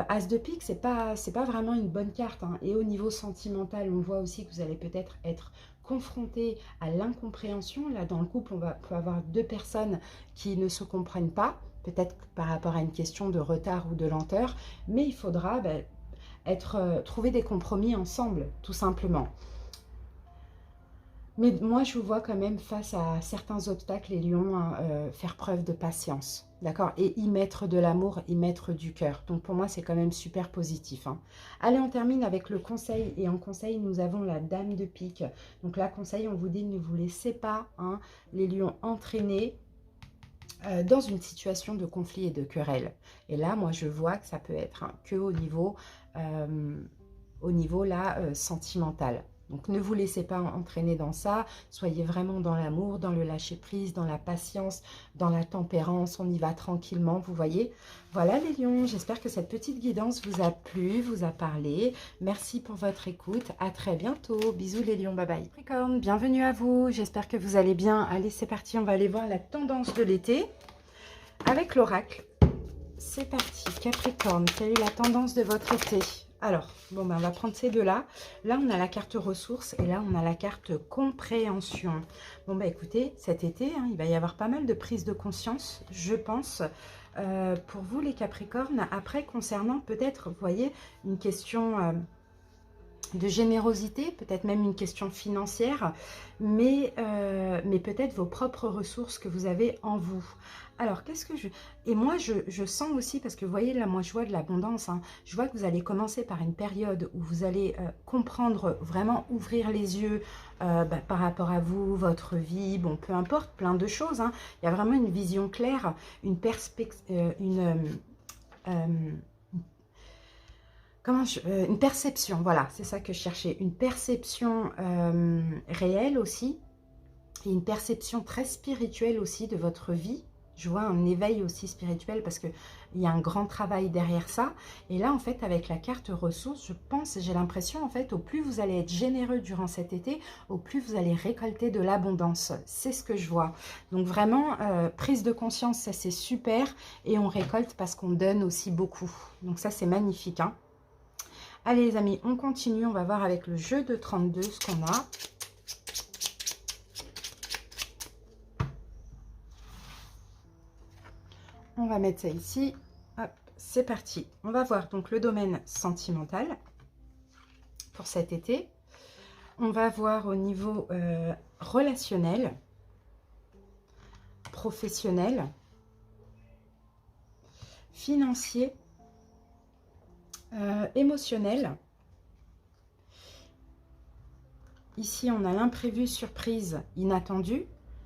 As de pique, c'est pas vraiment une bonne carte, hein. Et au niveau sentimental, on voit aussi que vous allez peut-être être confronté à l'incompréhension. Là, dans le couple, peut avoir deux personnes qui ne se comprennent pas, peut-être par rapport à une question de retard ou de lenteur, mais il faudra trouver des compromis ensemble, tout simplement. Mais moi, je vous vois quand même face à certains obstacles, les lions, hein, faire preuve de patience, d'accord? Et y mettre de l'amour, y mettre du cœur. Donc, pour moi, c'est quand même super positif, hein. Allez, on termine avec le conseil. Et en conseil, nous avons la dame de pique. Donc là, conseil, on vous dit, ne vous laissez pas, hein, les lions entraîner dans une situation de conflit et de querelle. Et là, moi, je vois que ça peut être, hein, que au niveau là, sentimental. Donc, ne vous laissez pas entraîner dans ça. Soyez vraiment dans l'amour, dans le lâcher-prise, dans la patience, dans la tempérance. On y va tranquillement, vous voyez. Voilà, les lions. J'espère que cette petite guidance vous a plu, vous a parlé. Merci pour votre écoute. À très bientôt. Bisous, les lions. Bye bye. Capricorne, bienvenue à vous. J'espère que vous allez bien. Allez, c'est parti. On va aller voir la tendance de l'été avec l'oracle. c'est parti. Capricorne, quelle est la tendance de votre été? Alors, bon, ben, on va prendre ces deux-là. Là, on a la carte ressources et là, on a la carte compréhension. Bon, bah écoutez, cet été, hein, il va y avoir pas mal de prise de conscience, je pense, pour vous les Capricornes. Après, concernant peut-être, vous voyez, une question de générosité, peut-être même une question financière, mais peut-être vos propres ressources que vous avez en vous. Alors, qu'est-ce que je... Et moi, je sens aussi, parce que vous voyez, là, moi, je vois de l'abondance. Hein, je vois que vous allez commencer par une période où vous allez comprendre, vraiment ouvrir les yeux par rapport à vous, votre vie, bon, peu importe, plein de choses. Hein. Il y a vraiment une vision claire, une perspective, une perception, voilà, c'est ça que je cherchais. Une perception réelle aussi, et une perception très spirituelle aussi de votre vie. Je vois un éveil aussi spirituel parce qu'il y a un grand travail derrière ça. Et là, en fait, avec la carte ressources, je pense, j'ai l'impression, en fait, au plus vous allez être généreux durant cet été, au plus vous allez récolter de l'abondance. C'est ce que je vois. Donc vraiment, prise de conscience, ça c'est super. Et on récolte parce qu'on donne aussi beaucoup. Donc ça, c'est magnifique, hein. Allez les amis, on continue, on va voir avec le jeu de 32 ce qu'on a. On va mettre ça ici. Hop, c'est parti. On va voir donc le domaine sentimental pour cet été. On va voir au niveau relationnel, professionnel, financier, émotionnel. Ici, on a l'imprévu, surprise, inattendu.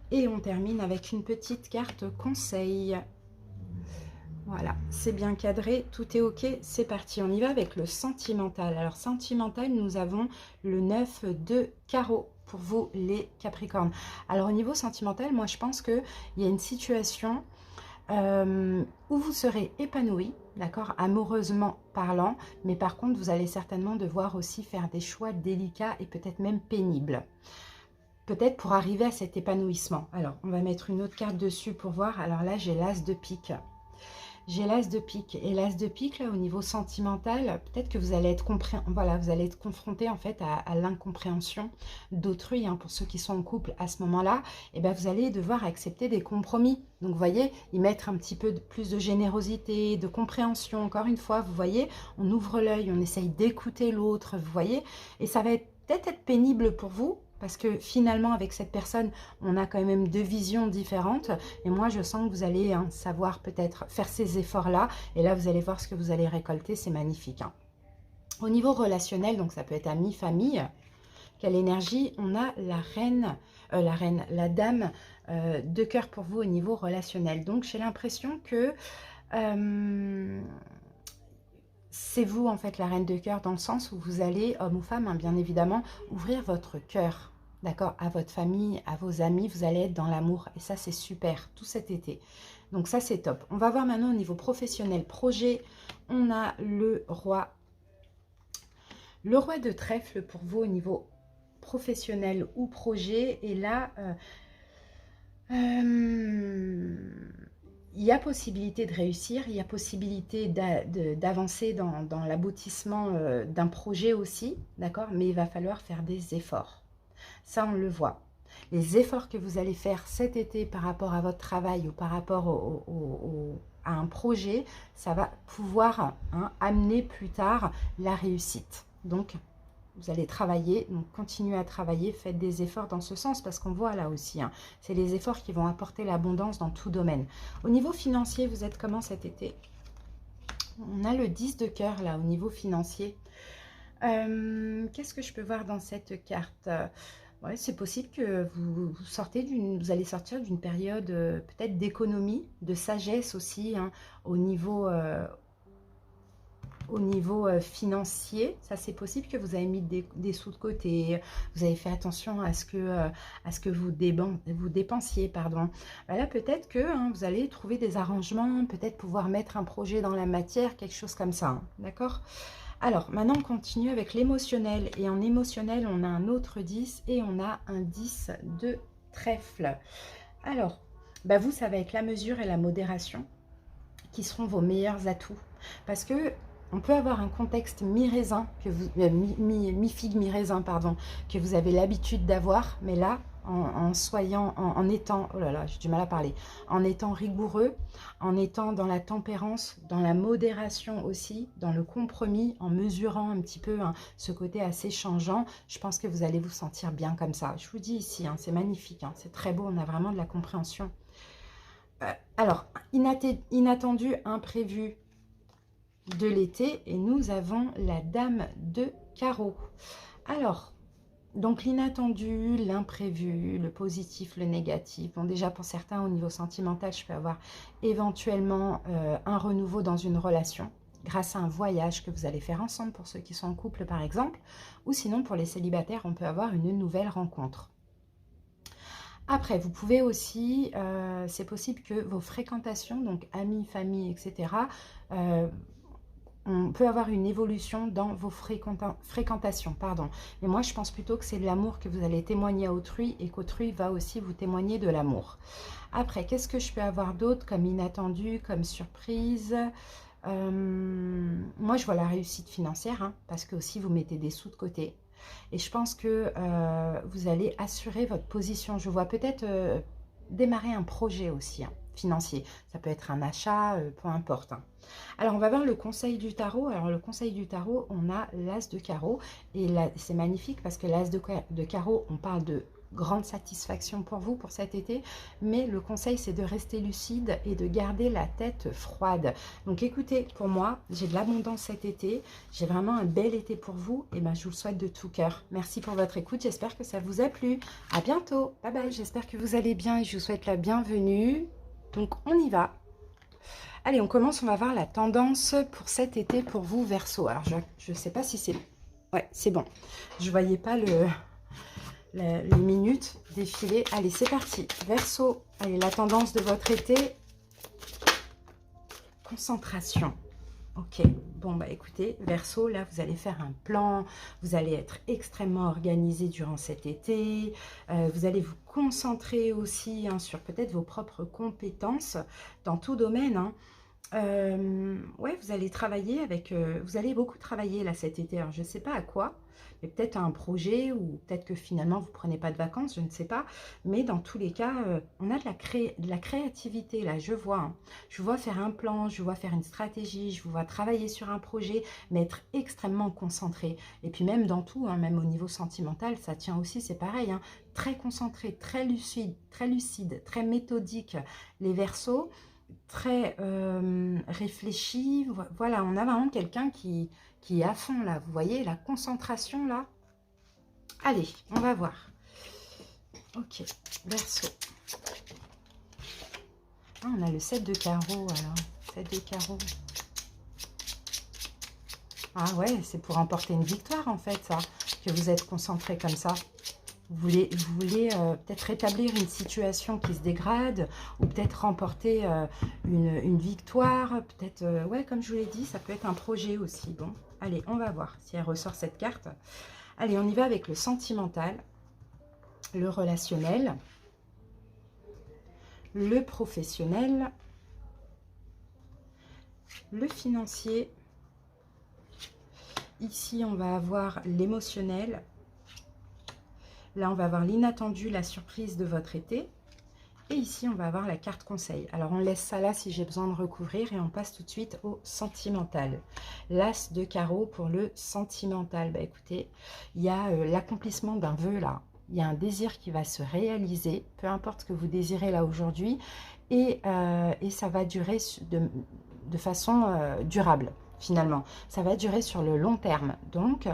Et on termine avec une petite carte conseil. Voilà, c'est bien cadré, tout est ok, c'est parti. On y va avec le sentimental. Alors, sentimental, nous avons le 9 de carreau pour vous, les Capricornes. Alors, au niveau sentimental, moi, je pense qu'il y a une situation où vous serez épanoui, d'accord, amoureusement parlant, mais par contre, vous allez certainement devoir aussi faire des choix délicats et peut-être même pénibles. Peut-être pour arriver à cet épanouissement. Alors, on va mettre une autre carte dessus pour voir. Alors là, j'ai l'as de pique. J'ai l'as de pique. Et l'as de pique, là, au niveau sentimental, peut-être que vous allez être vous allez être confronté en fait à l'incompréhension d'autrui. Hein, pour ceux qui sont en couple à ce moment-là, et ben, vous allez devoir accepter des compromis. Donc, vous voyez, y mettre un petit peu plus de générosité, de compréhension. Encore une fois, vous voyez, on ouvre l'œil, on essaye d'écouter l'autre, vous voyez. Et ça va peut-être être pénible pour vous, parce que finalement, avec cette personne, on a quand même deux visions différentes. Et moi, je sens que vous allez savoir peut-être faire ces efforts-là. Et là, vous allez voir ce que vous allez récolter. C'est magnifique. Hein. Au niveau relationnel, donc ça peut être amis, famille. Quelle énergie? On a la dame de cœur pour vous au niveau relationnel. Donc, j'ai l'impression que... c'est vous en fait la reine de cœur dans le sens où vous allez, homme ou femme, hein, bien évidemment, ouvrir votre cœur, d'accord, à votre famille, à vos amis, vous allez être dans l'amour et ça c'est super, tout cet été. Donc ça c'est top. On va voir maintenant au niveau professionnel, projet, on a le roi de trèfle pour vous au niveau professionnel ou projet et là... il y a possibilité de réussir, il y a possibilité d'avancer dans l'aboutissement d'un projet aussi, d'accord? Mais il va falloir faire des efforts. Ça, on le voit. Les efforts que vous allez faire cet été par rapport à votre travail ou par rapport à un projet, ça va pouvoir amener plus tard la réussite. Donc, vous allez travailler, donc continuez à travailler, faites des efforts dans ce sens parce qu'on voit là aussi, hein, c'est les efforts qui vont apporter l'abondance dans tout domaine. Au niveau financier, vous êtes comment cet été? On a le 10 de cœur là au niveau financier. Qu'est-ce que je peux voir dans cette carte? Ouais, c'est possible que vous allez sortir d'une période peut-être d'économie, de sagesse aussi, hein, au niveau financier, ça c'est possible que vous avez mis des sous de côté, vous avez fait attention à ce que vous dépensiez, pardon. Là peut-être que vous allez trouver des arrangements, peut-être pouvoir mettre un projet dans la matière, quelque chose comme ça, hein, d'accord? Alors maintenant on continue avec l'émotionnel, et en émotionnel on a un autre 10 et on a un 10 de trèfle. Alors, vous ça va être la mesure et la modération. qui seront vos meilleurs atouts. Parce que on peut avoir un contexte mi-raisin, mi-figue, mi-raisin, pardon, que vous avez l'habitude d'avoir, mais là, en étant, oh là là, j'ai du mal à parler, en étant rigoureux, en étant dans la tempérance, dans la modération aussi, dans le compromis, en mesurant un petit peu ce côté assez changeant, je pense que vous allez vous sentir bien comme ça. Je vous dis ici, c'est magnifique, c'est très beau, on a vraiment de la compréhension. Alors, inattendu, imprévu, de l'été, et nous avons la dame de carreau. Alors, donc l'inattendu, l'imprévu, le positif, le négatif. Bon, déjà pour certains, au niveau sentimental, je peux avoir éventuellement un renouveau dans une relation grâce à un voyage que vous allez faire ensemble pour ceux qui sont en couple par exemple, ou sinon pour les célibataires, on peut avoir une nouvelle rencontre. Après, vous pouvez aussi, c'est possible que vos fréquentations, donc amis, famille, etc., on peut avoir une évolution dans vos fréquentations, pardon. Mais moi, je pense plutôt que c'est de l'amour que vous allez témoigner à autrui et qu'autrui va aussi vous témoigner de l'amour. Après, qu'est-ce que je peux avoir d'autre comme inattendu, comme surprise? Moi, je vois la réussite financière, parce que aussi vous mettez des sous de côté. Et je pense que vous allez assurer votre position. Je vois peut-être démarrer un projet aussi, financier. Ça peut être un achat, peu importe. Alors, on va voir le conseil du tarot. Alors, le conseil du tarot, on a l'as de carreau. Et là, c'est magnifique parce que l'as de carreau, on parle de grande satisfaction pour vous, pour cet été. Mais le conseil, c'est de rester lucide et de garder la tête froide. Donc, écoutez, pour moi, j'ai de l'abondance cet été. J'ai vraiment un bel été pour vous. Et ben, je vous le souhaite de tout cœur. Merci pour votre écoute. J'espère que ça vous a plu. À bientôt. Bye bye. J'espère que vous allez bien et je vous souhaite la bienvenue. Donc, on y va. Allez, on commence, on va voir la tendance pour cet été pour vous, Verseau. Alors, je ne sais pas si c'est... Ouais, c'est bon. Je ne voyais pas les minutes défiler. Allez, c'est parti. Verseau, allez, la tendance de votre été. Concentration. Ok, bon, bah écoutez, Verseau, là, vous allez faire un plan. Vous allez être extrêmement organisé durant cet été. Vous allez vous concentrer aussi sur peut-être vos propres compétences dans tout domaine, ouais, vous allez travailler avec, vous allez beaucoup travailler là cet été. Alors, je ne sais pas à quoi, mais peut-être à un projet ou peut-être que finalement vous ne prenez pas de vacances, je ne sais pas. Mais dans tous les cas, on a de la créativité là, je vois. Je vois faire un plan, je vois faire une stratégie, je vous vois travailler sur un projet, mais être extrêmement concentré. Et puis même dans tout, même au niveau sentimental, ça tient aussi, c'est pareil. Très concentré, très lucide, très méthodique. Les Verseaux, très réfléchi. Voilà, on a vraiment quelqu'un qui est à fond là. Vous voyez la concentration là. Allez, on va voir. Ok, Verseau. Ah, on a le 7 de carreau alors. 7 de carreau. Ah ouais, c'est pour remporter une victoire en fait, ça. Que vous êtes concentré comme ça. Vous voulez peut-être rétablir une situation qui se dégrade ou peut-être remporter une victoire. Peut-être, ouais, comme je vous l'ai dit, ça peut être un projet aussi. Bon, allez, on va voir si elle ressort cette carte. Allez, on y va avec le sentimental, le relationnel, le professionnel, le financier. Ici, on va avoir l'émotionnel. Là, on va avoir l'inattendu, la surprise de votre été. Et ici, on va avoir la carte conseil. Alors, on laisse ça là si j'ai besoin de recouvrir et on passe tout de suite au sentimental. L'as de carreau pour le sentimental. Bah, écoutez, il y a l'accomplissement d'un vœu là. Il y a un désir qui va se réaliser, peu importe ce que vous désirez là aujourd'hui. Et ça va durer de façon durable, finalement. Ça va durer sur le long terme. Donc,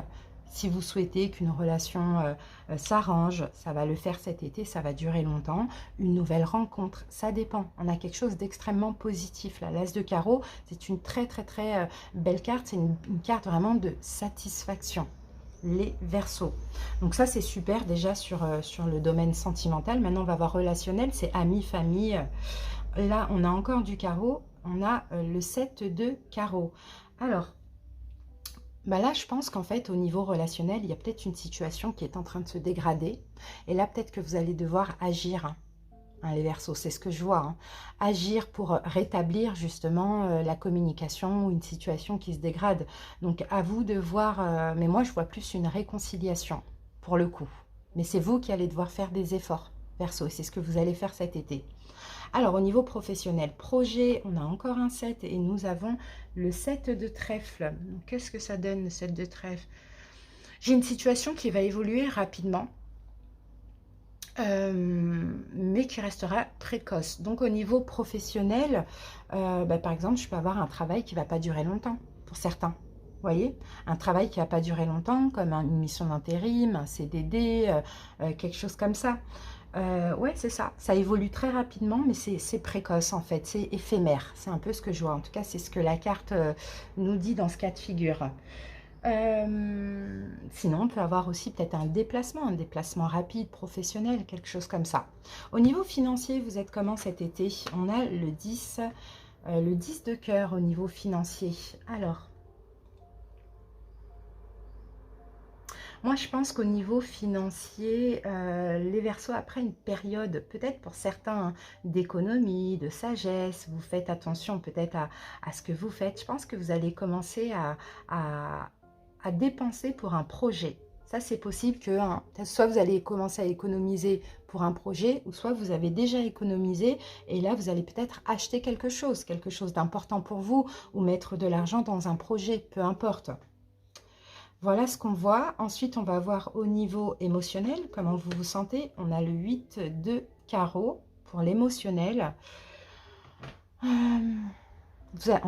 si vous souhaitez qu'une relation s'arrange, ça va le faire cet été, ça va durer longtemps. Une nouvelle rencontre, ça dépend. On a quelque chose d'extrêmement positif là. L'as de carreau, c'est une très belle carte. C'est une carte vraiment de satisfaction. Les Verseaux. Donc ça, c'est super déjà sur le domaine sentimental. Maintenant, on va voir relationnel, c'est amis, famille. Là, on a encore du carreau. On a le 7 de carreau. Alors, bah là, je pense qu'en fait, au niveau relationnel, il y a peut-être une situation qui est en train de se dégrader. Et là, peut-être que vous allez devoir agir. hein, les Verseaux, c'est ce que je vois. Hein. Agir pour rétablir justement la communication ou une situation qui se dégrade. Donc à vous de voir, mais moi je vois plus une réconciliation pour le coup. Mais c'est vous qui allez devoir faire des efforts, Verseau, et c'est ce que vous allez faire cet été. Alors au niveau professionnel, projet, on a encore un 7 et nous avons le 7 de trèfle. Qu'est-ce que ça donne le 7 de trèfle? J'ai une situation qui va évoluer rapidement. Mais qui restera précoce. Donc au niveau professionnel, par exemple, je peux avoir un travail qui ne va pas durer longtemps, pour certains. Vous voyez, un travail qui ne va pas durer longtemps, comme une mission d'intérim, un CDD, quelque chose comme ça. Ouais, c'est ça. Ça évolue très rapidement, mais c'est précoce en fait. C'est éphémère. C'est un peu ce que je vois. En tout cas, c'est ce que la carte nous dit dans ce cas de figure. Sinon, on peut avoir aussi peut-être un déplacement rapide, professionnel, quelque chose comme ça. Au niveau financier, vous êtes comment cet été? On a le 10 de cœur au niveau financier. Alors, moi je pense qu'au niveau financier, les Verseaux, après une période, peut-être pour certains, hein, d'économie, de sagesse, vous faites attention peut-être à ce que vous faites. Je pense que vous allez commencer à dépenser pour un projet. Ça, c'est possible que soit vous allez commencer à économiser pour un projet, ou soit vous avez déjà économisé, et là, vous allez peut-être acheter quelque chose d'important pour vous, ou mettre de l'argent dans un projet, peu importe. Voilà ce qu'on voit. Ensuite, on va voir au niveau émotionnel, comment vous vous sentez. On a le 8 de carreau pour l'émotionnel.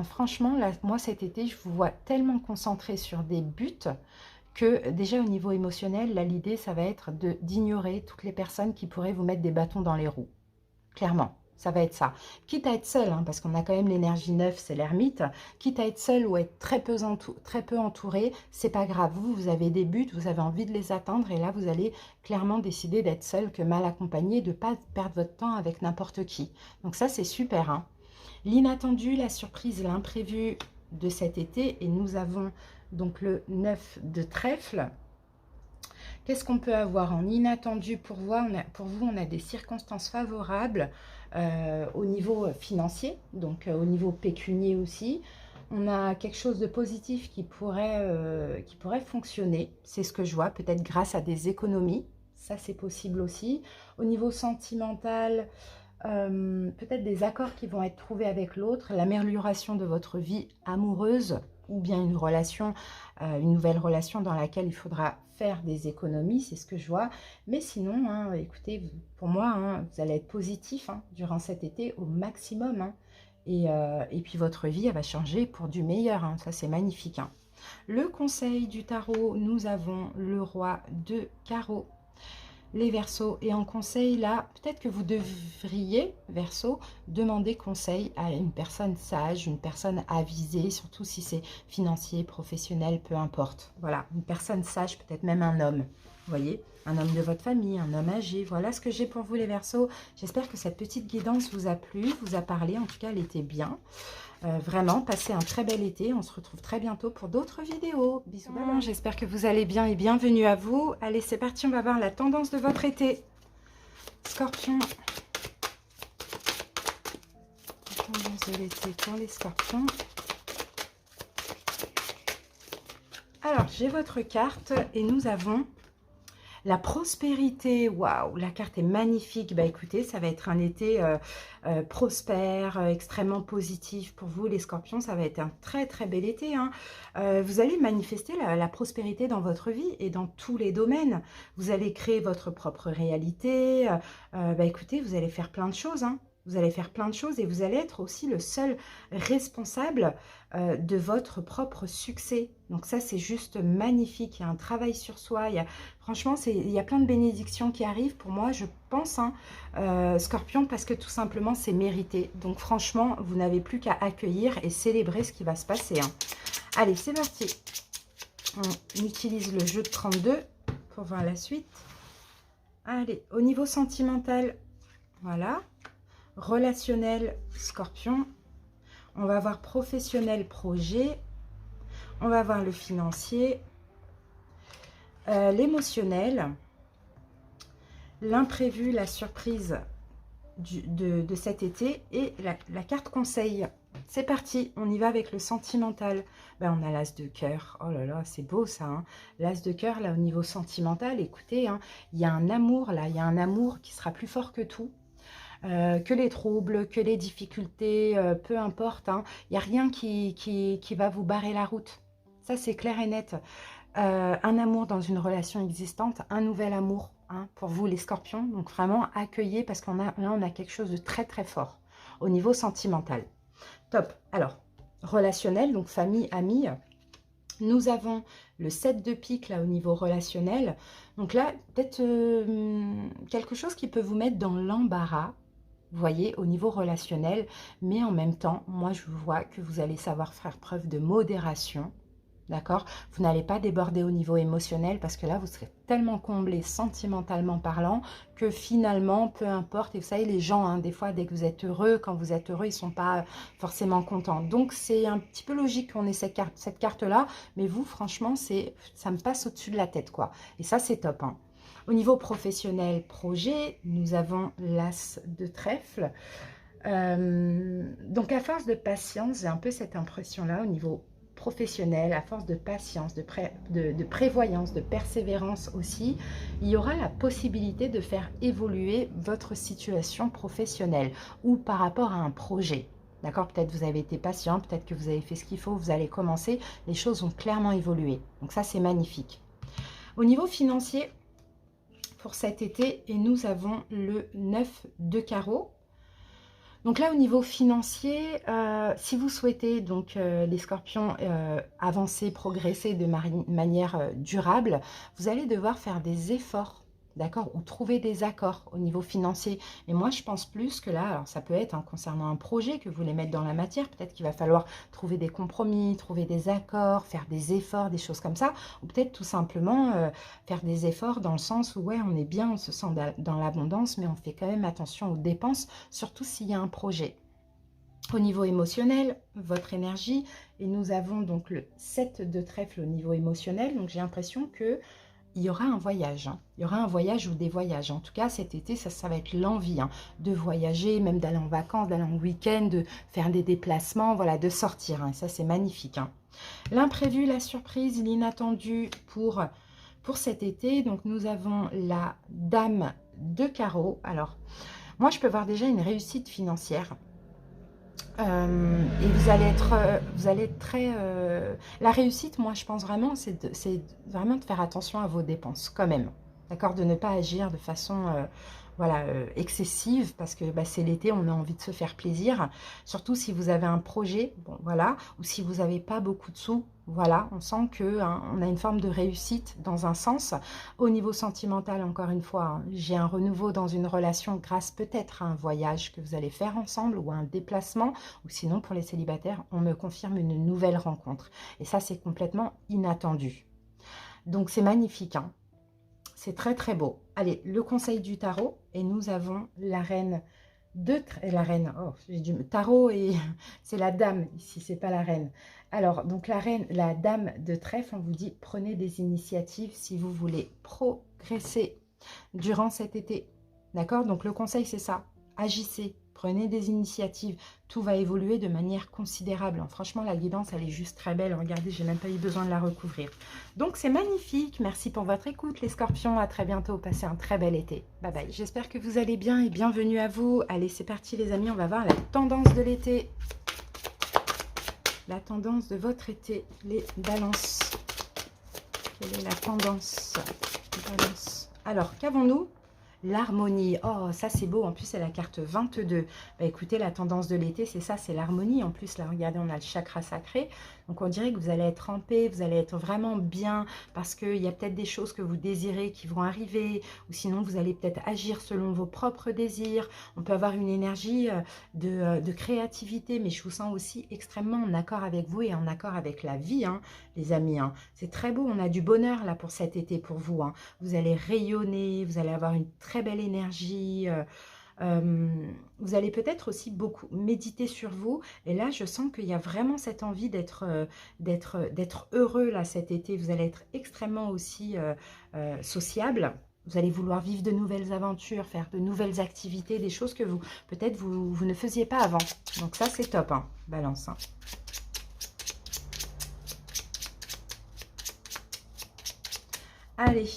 Franchement, là, moi cet été, je vous vois tellement concentré sur des buts que déjà au niveau émotionnel, là l'idée, ça va être d'ignorer toutes les personnes qui pourraient vous mettre des bâtons dans les roues. Clairement, ça va être ça. Quitte à être seul, hein, parce qu'on a quand même l'énergie 9, c'est l'ermite, quitte à être seul ou être très peu entouré, c'est pas grave. Vous avez des buts, vous avez envie de les atteindre, et là, vous allez clairement décider d'être seul que mal accompagné, de ne pas perdre votre temps avec n'importe qui. Donc ça, c'est super, hein. L'inattendu, la surprise, l'imprévu de cet été, et nous avons donc le 9 de trèfle. Qu'est-ce qu'on peut avoir en inattendu pour vous? On a des circonstances favorables au niveau financier, donc au niveau pécunier aussi. On a quelque chose de positif qui pourrait fonctionner, c'est ce que je vois, peut-être grâce à des économies, ça c'est possible aussi. Au niveau sentimental, peut-être des accords qui vont être trouvés avec l'autre, l'amélioration de votre vie amoureuse, ou bien une relation, une nouvelle relation dans laquelle il faudra faire des économies, c'est ce que je vois. Mais sinon, hein, écoutez, pour moi, hein, vous allez être positif, hein, durant cet été au maximum. Hein, et puis votre vie, elle va changer pour du meilleur. Hein, ça, c'est magnifique. Hein. Le conseil du tarot, nous avons le roi de carreau. Les Verseaux, et en conseil là, peut-être que vous devriez, Verseau, demander conseil à une personne sage, une personne avisée, surtout si c'est financier, professionnel, peu importe. Voilà, une personne sage, peut-être même un homme, vous voyez, un homme de votre famille, un homme âgé. Voilà ce que j'ai pour vous les Verseaux. J'espère que cette petite guidance vous a plu, vous a parlé, en tout cas elle était bien. Vraiment, passez un très bel été. On se retrouve très bientôt pour d'autres vidéos. Bisous. J'espère que vous allez bien et bienvenue à vous. Allez, c'est parti, on va voir la tendance de votre été. Scorpion. La tendance de l'été pour les scorpions. Alors, j'ai votre carte et nous avons la prospérité. Waouh, la carte est magnifique. Bah écoutez, ça va être un été prospère, extrêmement positif pour vous les scorpions. Ça va être un très très bel été. Hein. Vous allez manifester la prospérité dans votre vie et dans tous les domaines. Vous allez créer votre propre réalité. Bah écoutez, vous allez faire plein de choses. Hein. Vous allez faire plein de choses et vous allez être aussi le seul responsable de votre propre succès. Donc ça, c'est juste magnifique. Il y a un travail sur soi. Franchement, il y a plein de bénédictions qui arrivent pour moi, je pense, hein, Scorpion, parce que tout simplement, c'est mérité. Donc franchement, vous n'avez plus qu'à accueillir et célébrer ce qui va se passer. Hein. Allez, c'est parti. On utilise le jeu de 32 pour voir la suite. Allez, au niveau sentimental, voilà. Relationnel, Scorpion. On va voir professionnel, projet. On va voir le financier. L'émotionnel. L'imprévu, la surprise de cet été et la carte conseil. C'est parti, on y va avec le sentimental. Ben, on a l'as de cœur. Oh là là, c'est beau ça. Hein. L'as de cœur, là, au niveau sentimental, écoutez, hein, il y a un amour, là, il y a un amour qui sera plus fort que tout. Que les troubles, que les difficultés, peu importe. Hein, il n'y a rien qui va vous barrer la route. Ça, c'est clair et net. Un amour dans une relation existante, un nouvel amour hein, pour vous les scorpions. Donc vraiment accueillez parce qu'on a, là on a quelque chose de très très fort au niveau sentimental. Top. Alors, relationnel, donc famille, amis. Nous avons le 7 de pique là au niveau relationnel. Donc là, peut-être quelque chose qui peut vous mettre dans l'embarras. Vous voyez, au niveau relationnel. Mais en même temps, moi je vois que vous allez savoir faire preuve de modération. D'accord? Vous n'allez pas déborder au niveau émotionnel parce que là, vous serez tellement comblé sentimentalement parlant que finalement, peu importe, et vous savez, les gens, hein, des fois, dès que vous êtes heureux, quand vous êtes heureux, ils ne sont pas forcément contents. Donc, c'est un petit peu logique qu'on ait cette carte-là, mais vous, franchement, ça me passe au-dessus de la tête, quoi. Et ça, c'est top, hein. Au niveau professionnel, projet, nous avons l'as de trèfle. Donc, à force de patience, j'ai un peu cette impression-là au niveau professionnel, à force de patience, de prévoyance, de persévérance aussi, il y aura la possibilité de faire évoluer votre situation professionnelle ou par rapport à un projet. D'accord? Peut-être vous avez été patient, peut-être que vous avez fait ce qu'il faut, vous allez commencer, les choses ont clairement évolué. Donc ça, c'est magnifique. Au niveau financier, pour cet été, et nous avons le 9 de carreau. Donc là, au niveau financier, si vous souhaitez, donc les scorpions, avancer, progresser de manière durable, vous allez devoir faire des efforts, d'accord, ou trouver des accords au niveau financier. Et moi, je pense plus que là, alors ça peut être hein, concernant un projet que vous voulez mettre dans la matière, peut-être qu'il va falloir trouver des compromis, trouver des accords, faire des efforts, des choses comme ça, ou peut-être tout simplement faire des efforts dans le sens où, ouais, on est bien, on se sent dans l'abondance, mais on fait quand même attention aux dépenses, surtout s'il y a un projet. Au niveau émotionnel, votre énergie, et nous avons donc le 7 de trèfle au niveau émotionnel, donc j'ai l'impression que il y aura un voyage, hein. Il y aura un voyage ou des voyages. En tout cas, cet été, ça va être l'envie hein, de voyager, même d'aller en vacances, d'aller en week-end, de faire des déplacements, voilà, de sortir. Hein. Ça, c'est magnifique. Hein. L'imprévu, la surprise, l'inattendu pour cet été. Donc, nous avons la dame de carreau. Alors, moi, je peux voir déjà une réussite financière. Et vous allez être très... La réussite, moi, je pense vraiment, c'est vraiment de faire attention à vos dépenses, quand même. D'accord? De ne pas agir de façon voilà, excessive, parce que bah, c'est l'été, on a envie de se faire plaisir. Surtout si vous avez un projet, bon, voilà, ou si vous n'avez pas beaucoup de sous, voilà, on sent que hein, on a une forme de réussite dans un sens. Au niveau sentimental, encore une fois, hein, j'ai un renouveau dans une relation grâce peut-être à un voyage que vous allez faire ensemble ou à un déplacement, ou sinon pour les célibataires, on me confirme une nouvelle rencontre. Et ça, c'est complètement inattendu. Donc, c'est magnifique, hein. C'est très, très beau. Allez, le conseil du tarot. Et nous avons la reine la reine, oh, j'ai du tarot et c'est la dame ici, c'est pas la reine. Alors, donc la reine, la dame de trèfle, on vous dit, prenez des initiatives si vous voulez progresser durant cet été. D'accord? Donc, le conseil, c'est ça. Agissez. Prenez des initiatives, tout va évoluer de manière considérable. Franchement, la guidance, elle est juste très belle. Regardez, j'ai même pas eu besoin de la recouvrir. Donc, c'est magnifique. Merci pour votre écoute, les scorpions. À très bientôt. Passez un très bel été. Bye bye. J'espère que vous allez bien et bienvenue à vous. Allez, c'est parti, les amis. On va voir la tendance de l'été. La tendance de votre été, les balances. Quelle est la tendance? Balance. Alors, qu'avons-nous? L'harmonie, oh ça c'est beau, en plus c'est la carte 22. Bah, écoutez, la tendance de l'été c'est ça, c'est l'harmonie. En plus là regardez, on a le chakra sacré, donc on dirait que vous allez être en paix, vous allez être vraiment bien, parce qu'il y a peut-être des choses que vous désirez qui vont arriver, ou sinon vous allez peut-être agir selon vos propres désirs. On peut avoir une énergie de créativité, mais je vous sens aussi extrêmement en accord avec vous et en accord avec la vie, hein, les amis. Hein. C'est très beau, on a du bonheur là pour cet été pour vous. Hein. Vous allez rayonner, vous allez avoir une très belle énergie. Vous allez peut-être aussi beaucoup méditer sur vous. Et là, je sens qu'il y a vraiment cette envie d'être heureux là cet été. Vous allez être extrêmement aussi sociable. Vous allez vouloir vivre de nouvelles aventures, faire de nouvelles activités, des choses que vous, peut-être, vous ne faisiez pas avant. Donc ça, c'est top, hein, Balance. Hein. Allez.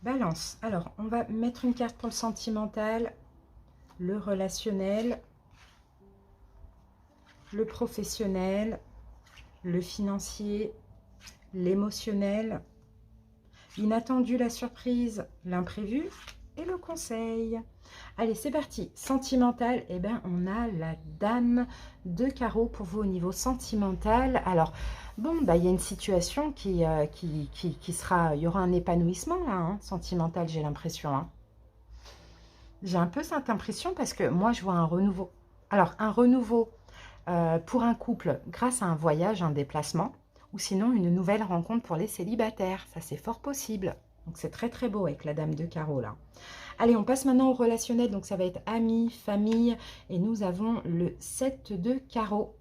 Balance. Alors, on va mettre une carte pour le sentimental, le relationnel, le professionnel, le financier, l'émotionnel, l'inattendu, la surprise, l'imprévu et le conseil. Allez, c'est parti. Sentimental, eh bien, on a la dame de carreau pour vous au niveau sentimental. Alors, bon, bah, il y a une situation qui sera... Il y aura un épanouissement, là, hein, sentimental, j'ai l'impression. Hein. J'ai un peu cette impression parce que moi, je vois un renouveau. Alors, un renouveau pour un couple grâce à un voyage, un déplacement, ou sinon une nouvelle rencontre pour les célibataires. Ça, c'est fort possible. Donc, c'est très, très beau avec la dame de carreau, là. Allez, on passe maintenant au relationnel. Donc, ça va être amis, famille. Et nous avons le 7 de carreau.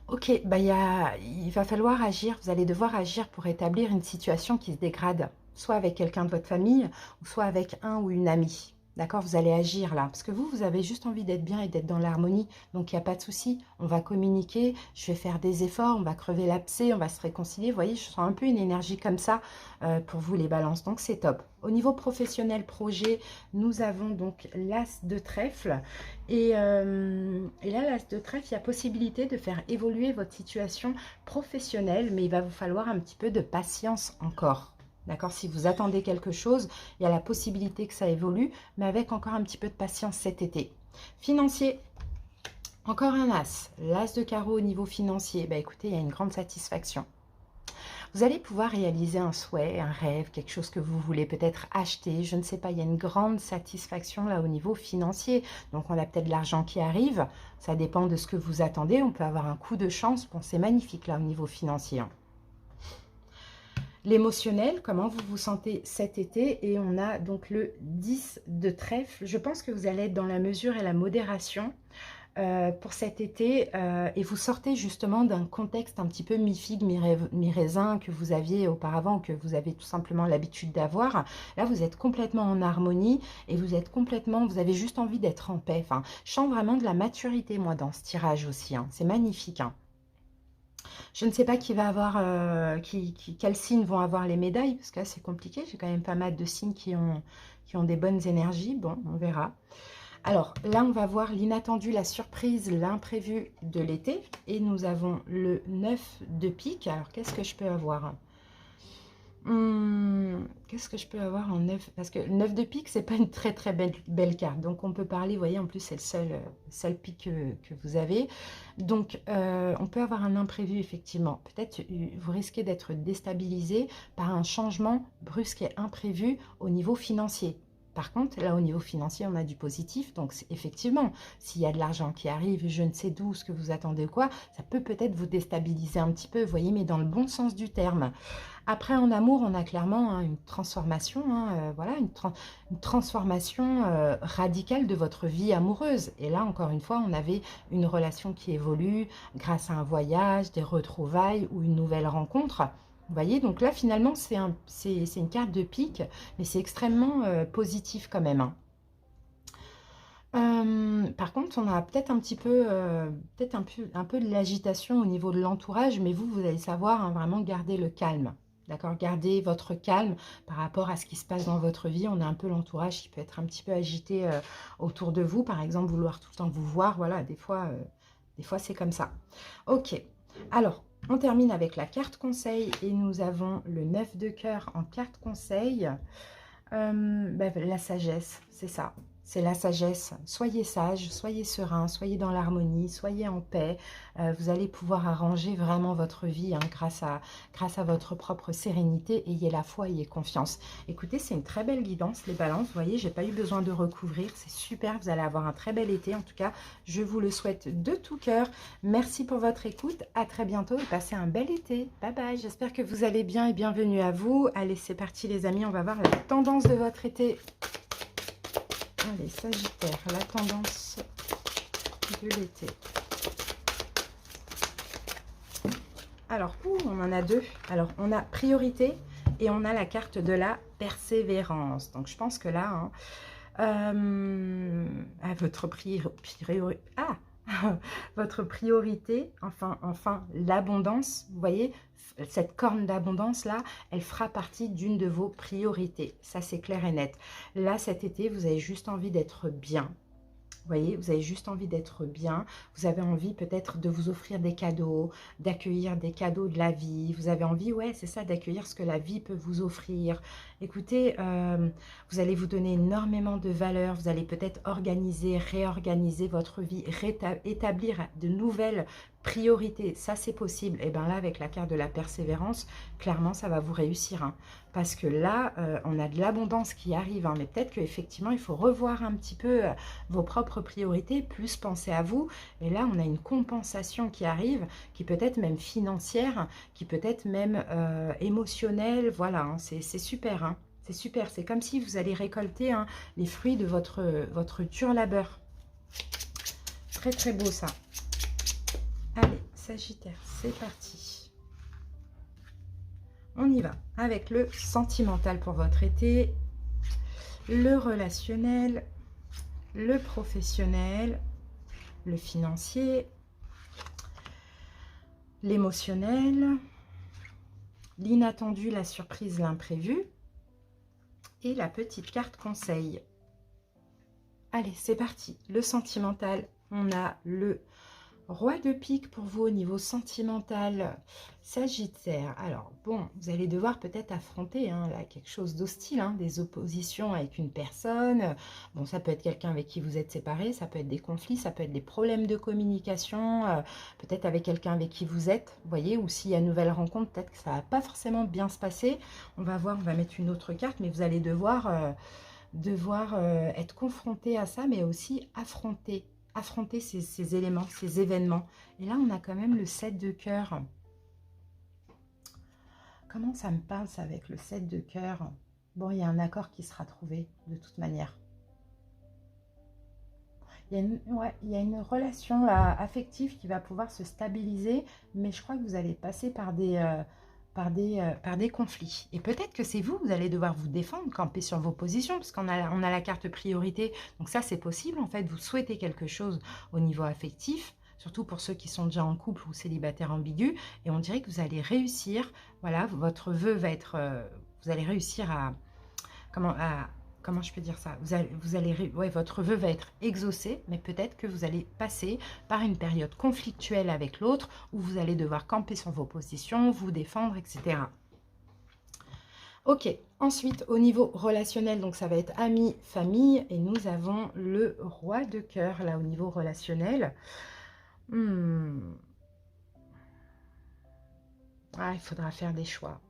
Ok, bah, il va falloir agir. Vous allez devoir agir pour établir une situation qui se dégrade. Soit avec quelqu'un de votre famille, ou soit avec un ou une amie. D'accord, vous allez agir là. Parce que vous avez juste envie d'être bien et d'être dans l'harmonie. Donc, il n'y a pas de souci. On va communiquer. Je vais faire des efforts. On va crever l'abcès. On va se réconcilier. Vous voyez, je sens un peu une énergie comme ça pour vous, les balances. Donc, c'est top. Au niveau professionnel, projet, nous avons donc l'as de trèfle. Et là, l'as de trèfle, il y a possibilité de faire évoluer votre situation professionnelle. Mais il va vous falloir un petit peu de patience encore. D'accord, si vous attendez quelque chose, il y a la possibilité que ça évolue, mais avec encore un petit peu de patience cet été. Financier, encore un as. L'as de carreau au niveau financier, bah écoutez, il y a une grande satisfaction. Vous allez pouvoir réaliser un souhait, un rêve, quelque chose que vous voulez peut-être acheter, je ne sais pas, il y a une grande satisfaction là au niveau financier. Donc on a peut-être de l'argent qui arrive, ça dépend de ce que vous attendez, on peut avoir un coup de chance, bon c'est magnifique là au niveau financier. L'émotionnel, comment vous vous sentez cet été. Et on a donc le 10 de trèfle. Je pense que vous allez être dans la mesure et la modération pour cet été. Et vous sortez justement d'un contexte un petit peu mi-figue, mi-raisin que vous aviez auparavant, que vous avez tout simplement l'habitude d'avoir. Là, vous êtes complètement en harmonie et vous êtes complètement, vous avez juste envie d'être en paix. Enfin, je sens vraiment de la maturité, moi, dans ce tirage aussi. Hein. C'est magnifique. Hein. Je ne sais pas qui va avoir, quels signes vont avoir les médailles, parce que là c'est compliqué. J'ai quand même pas mal de signes qui ont des bonnes énergies. Bon, on verra. Alors là, on va voir l'inattendu, la surprise, l'imprévu de l'été. Et nous avons le 9 de pique. Alors, qu'est-ce que je peux avoir ? Qu'est-ce que je peux avoir en 9? Parce que le 9 de pique, c'est pas une très très belle carte. Donc on peut parler, vous voyez, en plus c'est le seul pique que vous avez. Donc on peut avoir un imprévu effectivement. Peut-être vous risquez d'être déstabilisé par un changement brusque et imprévu au niveau financier. Par contre, là, au niveau financier, on a du positif. Donc, effectivement, s'il y a de l'argent qui arrive, je ne sais d'où, ce que vous attendez ou quoi, ça peut peut-être vous déstabiliser un petit peu, vous voyez, mais dans le bon sens du terme. Après, en amour, on a clairement hein, une transformation, voilà, une transformation radicale de votre vie amoureuse. Et là, encore une fois, on avait une relation qui évolue grâce à un voyage, des retrouvailles ou une nouvelle rencontre. Vous voyez, donc là, finalement, c'est une carte de pique, mais c'est extrêmement positif quand même. Hein. Par contre, on a peut-être un petit peu, peut-être un peu de l'agitation au niveau de l'entourage, mais vous allez savoir hein, vraiment garder le calme. D'accord, gardez votre calme par rapport à ce qui se passe dans votre vie. On a un peu l'entourage qui peut être un petit peu agité autour de vous. Par exemple, vouloir tout le temps vous voir. Voilà, des fois c'est comme ça. Ok, alors, on termine avec la carte conseil. Et nous avons le 9 de cœur en carte conseil. La sagesse, c'est ça. C'est la sagesse. Soyez sage, soyez serein, soyez dans l'harmonie, soyez en paix. Vous allez pouvoir arranger vraiment votre vie hein, grâce à votre propre sérénité. Ayez la foi, ayez confiance. Écoutez, c'est une très belle guidance, les balances. Vous voyez, j'ai pas eu besoin de recouvrir. C'est super, vous allez avoir un très bel été. En tout cas, je vous le souhaite de tout cœur. Merci pour votre écoute. À très bientôt et passez un bel été. Bye bye. J'espère que vous allez bien et bienvenue à vous. Allez, c'est parti les amis. On va voir la tendance de votre été. Allez, Sagittaire, la tendance de l'été. Alors, on en a deux. Alors, on a priorité Et on a la carte de la persévérance. Donc, je pense que là, à votre votre priorité, enfin l'abondance, vous voyez, cette corne d'abondance là, elle fera partie d'une de vos priorités. Ça, c'est clair et net. Là, cet été, vous avez juste envie d'être bien. Vous voyez, vous avez juste envie d'être bien. Vous avez envie peut-être de vous offrir des cadeaux, d'accueillir des cadeaux de la vie. Vous avez envie, ouais, c'est ça, d'accueillir ce que la vie peut vous offrir. Écoutez, vous allez vous donner énormément de valeur. Vous allez peut-être organiser, réorganiser votre vie, établir de nouvelles priorités. Ça, c'est possible. Et bien là, avec la carte de la persévérance, clairement, ça va vous réussir. Hein. Parce que là, on a de l'abondance qui arrive. Hein. Mais peut-être qu'effectivement, il faut revoir un petit peu vos propres priorités, plus penser à vous. Et là, on a une compensation qui arrive, qui peut être même financière, qui peut être même émotionnelle. Voilà, hein, c'est super. Hein, c'est super. C'est comme si vous allez récolter hein, les fruits de votre dur labeur. Très, très beau ça. Allez, Sagittaire, c'est parti. On y va avec le sentimental pour votre été, le relationnel, le professionnel, le financier, l'émotionnel, l'inattendu, la surprise, l'imprévu et la petite carte conseil. Allez, c'est parti. Le sentimental, on a le Roi de pique pour vous au niveau sentimental, Sagittaire. Alors, bon, vous allez devoir peut-être affronter hein, là, quelque chose d'hostile, hein, des oppositions avec une personne. Bon, ça peut être quelqu'un avec qui vous êtes séparés, ça peut être des conflits, ça peut être des problèmes de communication, peut-être avec quelqu'un avec qui vous êtes, vous voyez, ou s'il y a une nouvelle rencontre, peut-être que ça ne va pas forcément bien se passer. On va voir, on va mettre une autre carte, mais vous allez devoir être confronté à ça, mais aussi affronter ces éléments, ces événements. Et là, on a quand même le 7 de cœur. Comment ça me parle, ça, avec le 7 de cœur? Bon, il y a un accord qui sera trouvé, de toute manière. Il y a une relation là, affective qui va pouvoir se stabiliser, mais je crois que vous allez passer par des conflits. Et peut-être que c'est vous allez devoir vous défendre, camper sur vos positions, parce qu'on a, on a la carte priorité. Donc ça, c'est possible, en fait. Vous souhaitez quelque chose au niveau affectif, surtout pour ceux qui sont déjà en couple ou célibataires ambigus. Et on dirait que vous allez réussir, voilà, votre vœu va être... vous allez réussir à... Comment je peux dire ça? Ouais, votre vœu va être exaucé, mais peut-être que vous allez passer par une période conflictuelle avec l'autre, où vous allez devoir camper sur vos positions, vous défendre, etc. Ok, ensuite, au niveau relationnel, donc ça va être amis, famille, et nous avons le roi de cœur, là, au niveau relationnel. Ah, il faudra faire des choix.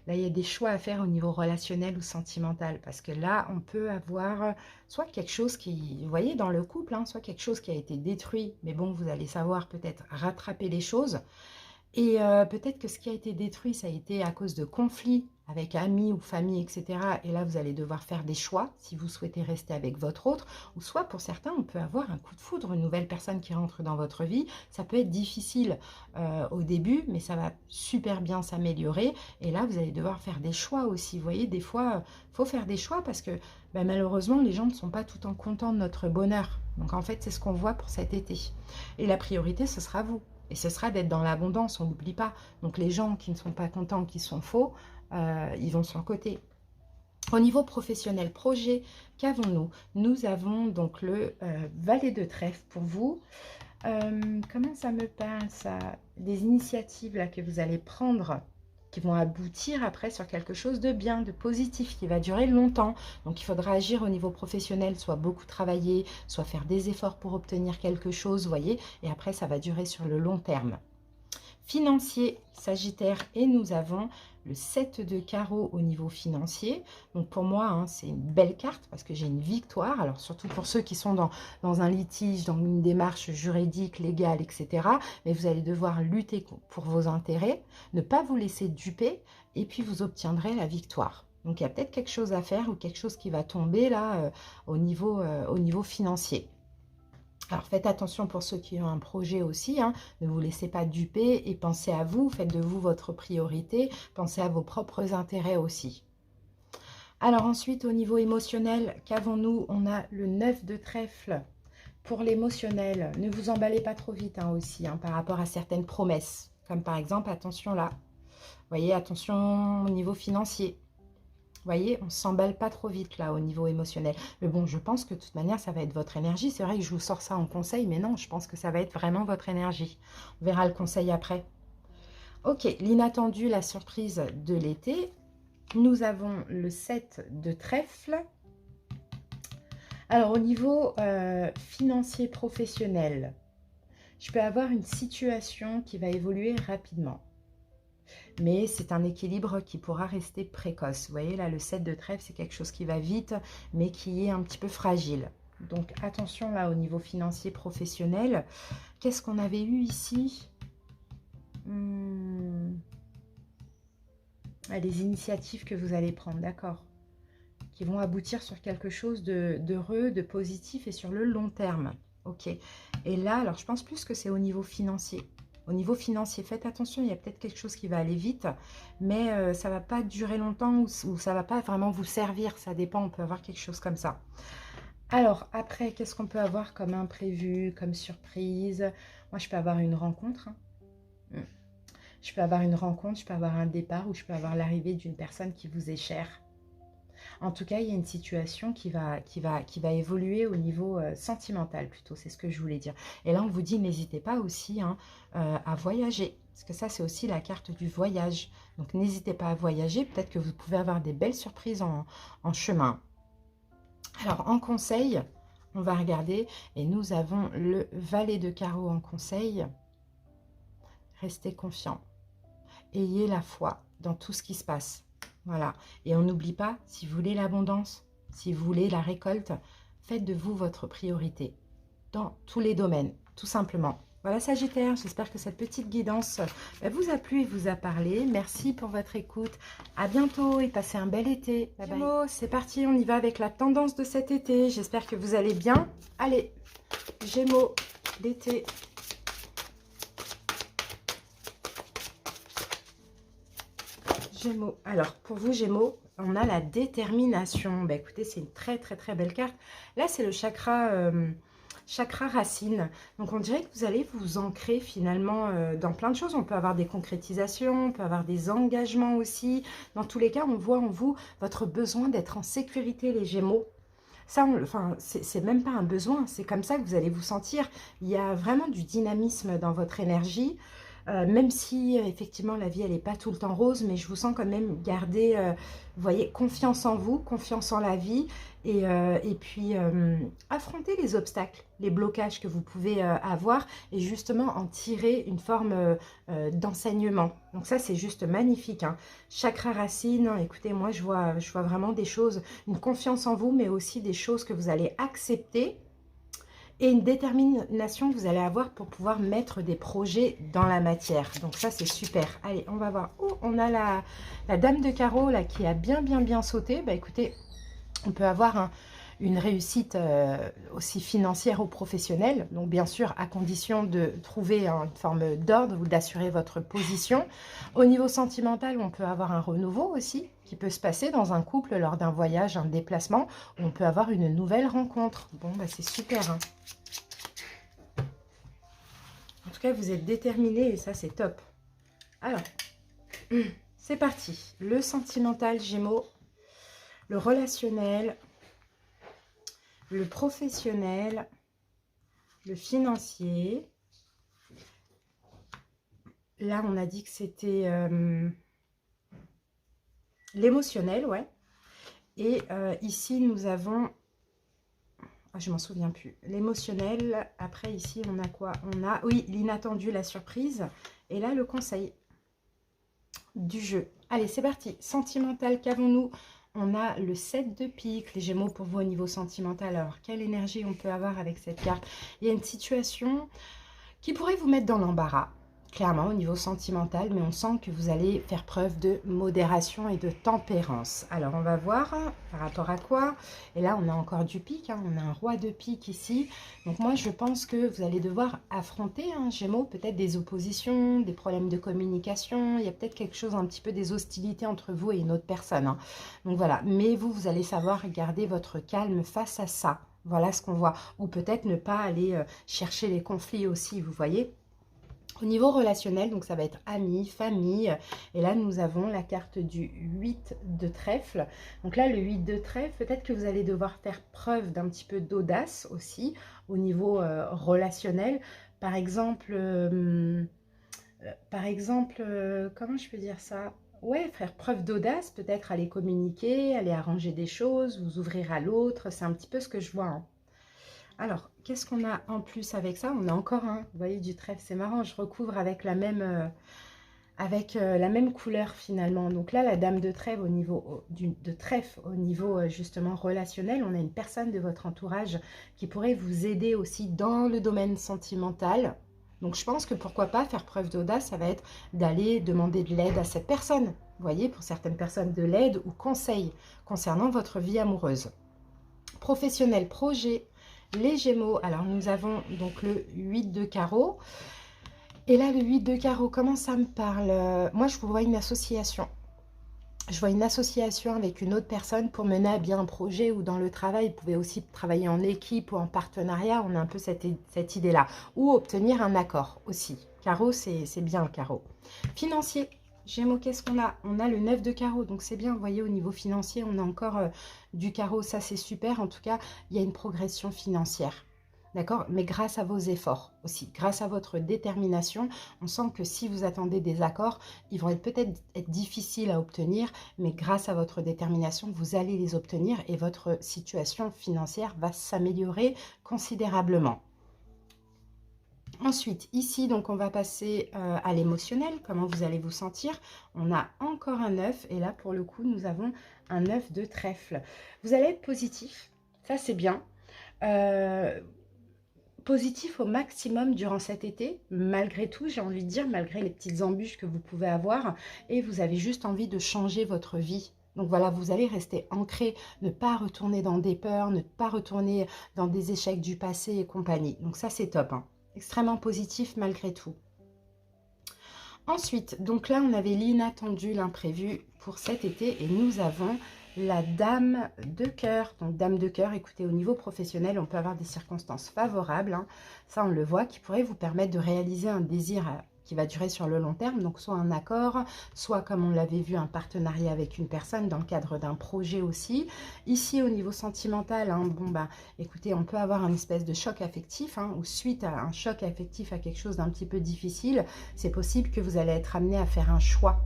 Là, il y a des choix à faire au niveau relationnel ou sentimental. Parce que là, on peut avoir soit quelque chose qui, vous voyez, dans le couple, hein, soit quelque chose qui a été détruit. Mais bon, vous allez savoir peut-être rattraper les choses. Et peut-être que ce qui a été détruit, ça a été à cause de conflits avec amis ou famille, etc. Et là, vous allez devoir faire des choix si vous souhaitez rester avec votre autre. Ou soit, pour certains, on peut avoir un coup de foudre, une nouvelle personne qui rentre dans votre vie. Ça peut être difficile au début, mais ça va super bien s'améliorer. Et là, vous allez devoir faire des choix aussi. Vous voyez, des fois, il faut faire des choix parce que ben, malheureusement, les gens ne sont pas tout le temps contents de notre bonheur. Donc, en fait, c'est ce qu'on voit pour cet été. Et la priorité, ce sera vous. Et ce sera d'être dans l'abondance, on n'oublie pas. Donc les gens qui ne sont pas contents, qui sont faux, ils vont sur le côté. Au niveau professionnel, projet, qu'avons-nous? Nous avons donc le valet de trèfle pour vous. Comment ça me parle ça? Des initiatives là que vous allez prendre qui vont aboutir après sur quelque chose de bien, de positif, qui va durer longtemps. Donc il faudra agir au niveau professionnel, soit beaucoup travailler, soit faire des efforts pour obtenir quelque chose, vous voyez, et après ça va durer sur le long terme. Financier, Sagittaire, et nous avons le 7 de carreau au niveau financier. Donc pour moi, hein, c'est une belle carte parce que j'ai une victoire. Alors surtout pour ceux qui sont dans un litige, dans une démarche juridique, légale, etc. Mais vous allez devoir lutter pour vos intérêts, ne pas vous laisser duper et puis vous obtiendrez la victoire. Donc il y a peut-être quelque chose à faire ou quelque chose qui va tomber là au niveau financier. Alors faites attention pour ceux qui ont un projet aussi, hein, ne vous laissez pas duper et pensez à vous, faites de vous votre priorité, pensez à vos propres intérêts aussi. Alors ensuite, au niveau émotionnel, qu'avons-nous? On a le 9 de trèfle. Pour l'émotionnel, ne vous emballez pas trop vite hein, aussi par rapport à certaines promesses. Comme par exemple, attention là, vous voyez, attention au niveau financier. Vous voyez, on ne s'emballe pas trop vite là au niveau émotionnel. Mais bon, je pense que de toute manière, ça va être votre énergie. C'est vrai que je vous sors ça en conseil, mais non, je pense que ça va être vraiment votre énergie. On verra le conseil après. Ok, l'inattendu, la surprise de l'été. Nous avons le 7 de trèfle. Alors, au niveau financier professionnel, je peux avoir une situation qui va évoluer rapidement. Mais c'est un équilibre qui pourra rester précoce. Vous voyez, là, le 7 de trèfle, c'est quelque chose qui va vite, mais qui est un petit peu fragile. Donc, attention, là, au niveau financier professionnel. Qu'est-ce qu'on avait eu ici? Les initiatives que vous allez prendre, d'accord, qui vont aboutir sur quelque chose d'heureux, de positif et sur le long terme. Ok. Et là, alors, je pense plus que c'est au niveau financier. Au niveau financier, faites attention, il y a peut-être quelque chose qui va aller vite, mais ça ne va pas durer longtemps ou ça ne va pas vraiment vous servir. Ça dépend, on peut avoir quelque chose comme ça. Alors, après, qu'est-ce qu'on peut avoir comme imprévu, comme surprise? Moi, je peux avoir une rencontre. Je peux avoir une rencontre, je peux avoir un départ ou je peux avoir l'arrivée d'une personne qui vous est chère. En tout cas, il y a une situation qui va évoluer au niveau sentimental plutôt, c'est ce que je voulais dire. Et là, on vous dit, n'hésitez pas aussi à voyager, parce que ça, c'est aussi la carte du voyage. Donc, n'hésitez pas à voyager, peut-être que vous pouvez avoir des belles surprises en chemin. Alors, en conseil, on va regarder, et nous avons le valet de carreau en conseil. Restez confiant. Ayez la foi dans tout ce qui se passe. Voilà. Et on n'oublie pas, si vous voulez l'abondance, si vous voulez la récolte, faites de vous votre priorité dans tous les domaines, tout simplement. Voilà Sagittaire, j'espère que cette petite guidance vous a plu et vous a parlé. Merci pour votre écoute. À bientôt et passez un bel été. Bye bye. Gémeaux, c'est parti, on y va avec la tendance de cet été. J'espère que vous allez bien. Allez, Gémeaux, l'été. Gémeaux. Alors, pour vous, Gémeaux, on a la détermination. Bah, écoutez, c'est une très, très, très belle carte. Là, c'est le chakra racine. Donc, on dirait que vous allez vous ancrer finalement dans plein de choses. On peut avoir des concrétisations, on peut avoir des engagements aussi. Dans tous les cas, on voit en vous votre besoin d'être en sécurité, les Gémeaux. Ça, enfin, c'est même pas un besoin. C'est comme ça que vous allez vous sentir. Il y a vraiment du dynamisme dans votre énergie. Même si effectivement la vie elle n'est pas tout le temps rose, mais je vous sens quand même garder, vous voyez, confiance en vous, confiance en la vie et puis affronter les obstacles, les blocages que vous pouvez avoir et justement en tirer une forme d'enseignement. Donc ça c'est juste magnifique. Hein. Chakra racine, hein, écoutez, moi je vois vraiment des choses, une confiance en vous, mais aussi des choses que vous allez accepter. Et une détermination que vous allez avoir pour pouvoir mettre des projets dans la matière. Donc ça, c'est super. Allez, on va voir. Oh, on a la dame de carreau là qui a bien sauté. Bah écoutez, on peut avoir une réussite aussi financière ou professionnelle. Donc bien sûr, à condition de trouver une forme d'ordre ou d'assurer votre position. Au niveau sentimental, on peut avoir un renouveau aussi qui peut se passer dans un couple lors d'un voyage, un déplacement. On peut avoir une nouvelle rencontre. Bon, bah c'est super. Hein. En tout cas, vous êtes déterminés et ça, c'est top. Alors, c'est parti. Le sentimental, Gémeaux, le relationnel, le professionnel, le financier. Là, on a dit que c'était l'émotionnel, ouais. Et ici, nous avons... Ah, je m'en souviens plus. L'émotionnel. Après, ici, on a quoi? On a, oui, l'inattendu, la surprise. Et là, le conseil du jeu. Allez, c'est parti. Sentimental, qu'avons-nous? On a le 7 de pique, les Gémeaux pour vous au niveau sentimental. Alors, quelle énergie on peut avoir avec cette carte? Il y a une situation qui pourrait vous mettre dans l'embarras, clairement au niveau sentimental, mais on sent que vous allez faire preuve de modération et de tempérance. Alors on va voir par rapport à quoi. Et là on a encore du pique, hein, on a un roi de pique ici. Donc moi je pense que vous allez devoir affronter, hein, Gémeaux, peut-être des oppositions, des problèmes de communication. Il y a peut-être quelque chose, un petit peu des hostilités entre vous et une autre personne, hein. Donc voilà, mais vous allez savoir garder votre calme face à ça. Voilà ce qu'on voit. Ou peut-être ne pas aller chercher les conflits aussi, vous voyez. Au niveau relationnel, donc ça va être amis, famille. Et là, nous avons la carte du 8 de trèfle. Donc là, le 8 de trèfle, peut-être que vous allez devoir faire preuve d'un petit peu d'audace aussi au niveau relationnel. Par exemple, comment je peux dire ça? Ouais, faire preuve d'audace, peut-être aller communiquer, aller arranger des choses, vous ouvrir à l'autre. C'est un petit peu ce que je vois, hein. Alors, qu'est-ce qu'on a en plus avec ça? On a encore un, vous voyez, du trèfle. C'est marrant, je recouvre avec la même couleur finalement. Donc là, la dame de trèfle au niveau, de trèfle au niveau justement relationnel, on a une personne de votre entourage qui pourrait vous aider aussi dans le domaine sentimental. Donc je pense que pourquoi pas faire preuve d'audace, ça va être d'aller demander de l'aide à cette personne. Vous voyez, pour certaines personnes, de l'aide ou conseil concernant votre vie amoureuse. Professionnel, projet, les Gémeaux. Alors nous avons donc le 8 de carreau. Et là, le 8 de carreau, comment ça me parle? Moi, je vous vois une association. Je vois une association avec une autre personne pour mener à bien un projet ou dans le travail. Vous pouvez aussi travailler en équipe ou en partenariat. On a un peu cette idée-là. Ou obtenir un accord aussi. Carreau, c'est bien, carreau. Financier. Gémeaux, qu'est-ce qu'on a? On a le 9 de carreau. Donc, c'est bien, vous voyez, au niveau financier, on a encore du carreau. Ça, c'est super. En tout cas, il y a une progression financière. D'accord? Mais grâce à vos efforts aussi, grâce à votre détermination, on sent que si vous attendez des accords, ils vont peut-être être difficiles à obtenir, mais grâce à votre détermination, vous allez les obtenir et votre situation financière va s'améliorer considérablement. Ensuite, ici, donc on va passer à l'émotionnel, comment vous allez vous sentir. On a encore un 9 et là, pour le coup, nous avons un 9 de trèfle. Vous allez être positif, ça c'est bien. Positif au maximum durant cet été, malgré tout, j'ai envie de dire, malgré les petites embûches que vous pouvez avoir, et vous avez juste envie de changer votre vie. Donc voilà, vous allez rester ancré, ne pas retourner dans des peurs, ne pas retourner dans des échecs du passé et compagnie. Donc ça, c'est top, hein. Extrêmement positif malgré tout. Ensuite, donc là, on avait l'inattendu, l'imprévu pour cet été, et nous avons la dame de cœur. Donc dame de cœur, écoutez, au niveau professionnel, on peut avoir des circonstances favorables, hein. Ça on le voit, qui pourraient vous permettre de réaliser un désir qui va durer sur le long terme. Donc soit un accord, soit comme on l'avait vu, un partenariat avec une personne dans le cadre d'un projet aussi. Ici au niveau sentimental, hein, bon bah écoutez, on peut avoir un espèce de choc affectif, hein, ou suite à un choc affectif, à quelque chose d'un petit peu difficile, c'est possible que vous allez être amené à faire un choix.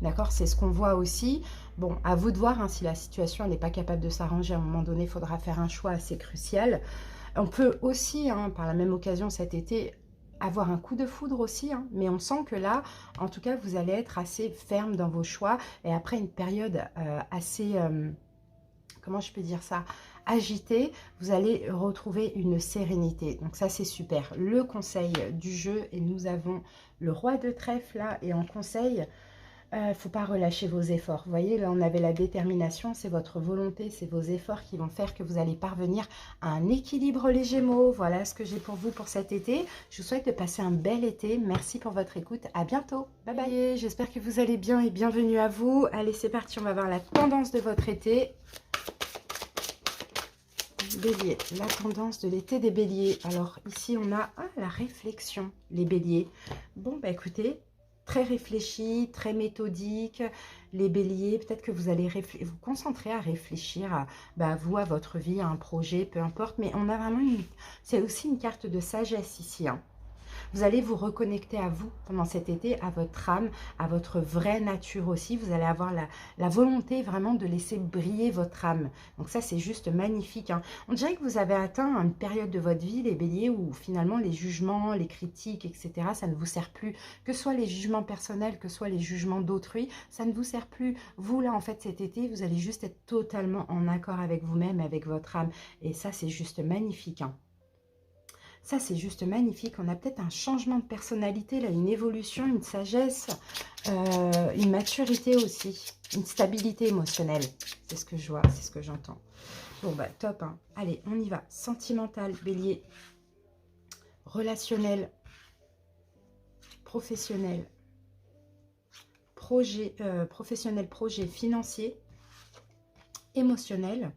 D'accord, c'est ce qu'on voit aussi. Bon, à vous de voir, hein, si la situation n'est pas capable de s'arranger, à un moment donné, il faudra faire un choix assez crucial. On peut aussi, hein, par la même occasion cet été, avoir un coup de foudre aussi, hein, mais on sent que là, en tout cas, vous allez être assez ferme dans vos choix. Et après une période assez, comment je peux dire ça, agitée, vous allez retrouver une sérénité. Donc ça, c'est super. Le conseil du jeu, et nous avons le roi de trèfle là, et en conseil... faut pas relâcher vos efforts. Vous voyez, là, on avait la détermination, c'est votre volonté, c'est vos efforts qui vont faire que vous allez parvenir à un équilibre, les Gémeaux. Voilà ce que j'ai pour vous pour cet été. Je vous souhaite de passer un bel été. Merci pour votre écoute. À bientôt. Bye bye. J'espère que vous allez bien et bienvenue à vous. Allez, c'est parti. On va voir la tendance de votre été. Bélier, la tendance de l'été des béliers. Alors, ici, on a la réflexion, les béliers. Bon, bah écoutez... Très réfléchi, très méthodique, les béliers, peut-être que vous allez vous concentrer à réfléchir à vous, à votre vie, à un projet, peu importe, mais on a vraiment c'est aussi une carte de sagesse ici, hein. Vous allez vous reconnecter à vous pendant cet été, à votre âme, à votre vraie nature aussi. Vous allez avoir la volonté vraiment de laisser briller votre âme. Donc ça, c'est juste magnifique, hein. On dirait que vous avez atteint une période de votre vie, les béliers, où finalement les jugements, les critiques, etc., ça ne vous sert plus. Que ce soit les jugements personnels, que ce soit les jugements d'autrui, ça ne vous sert plus. Vous, là, en fait, cet été, vous allez juste être totalement en accord avec vous-même, avec votre âme. Et ça, c'est juste magnifique, hein. Ça, c'est juste magnifique. On a peut-être un changement de personnalité, là, une évolution, une sagesse, une maturité aussi, une stabilité émotionnelle. C'est ce que je vois, c'est ce que j'entends. Bon, bah, top, hein. Allez, on y va. Sentimental, bélier. Relationnel. Professionnel. Projet, professionnel, projet financier. Émotionnel.